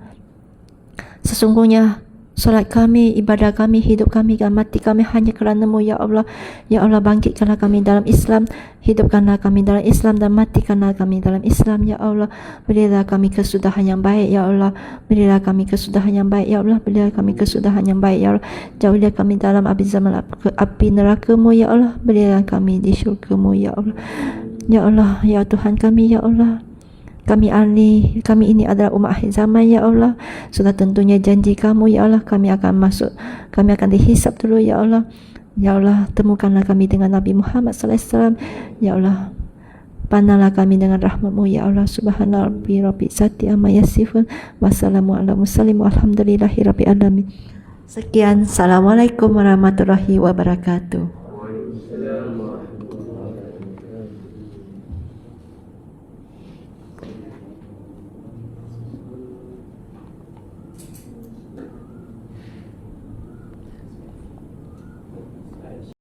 sesungguhnya solat kami, ibadah kami, hidup kami dan mati kami hanya kerana-Mu, ya Allah. Ya Allah, bangkitkanlah kami dalam Islam, hidupkanlah kami dalam Islam dan matikanlah kami dalam Islam, ya Allah. Berilah kami kesudahan yang baik, ya Allah. Berilah kami kesudahan yang baik, ya Allah. Berilah kami kesudahan yang baik, ya Allah. Jauhilah kami dalam api neraka-Mu, ya Allah. Berilah kami di syurga-Mu, ya Allah. Ya Allah, ya Tuhan kami, ya Allah. Kami ini adalah umat akhir zaman, ya Allah. Sudah tentunya janji kamu, ya Allah. Kami akan dihisap dulu, ya Allah. Ya Allah, temukanlah kami dengan Nabi Muhammad sallallahu alaihi wasallam, ya Allah. Pandanglah kami dengan rahmat-Mu, ya Allah. Subhana rabbil izzati amma yasifun. Wassalamu ala mursalin walhamdulillahi rabbil alamin. Sekian, assalamualaikum warahmatullahi wabarakatuh.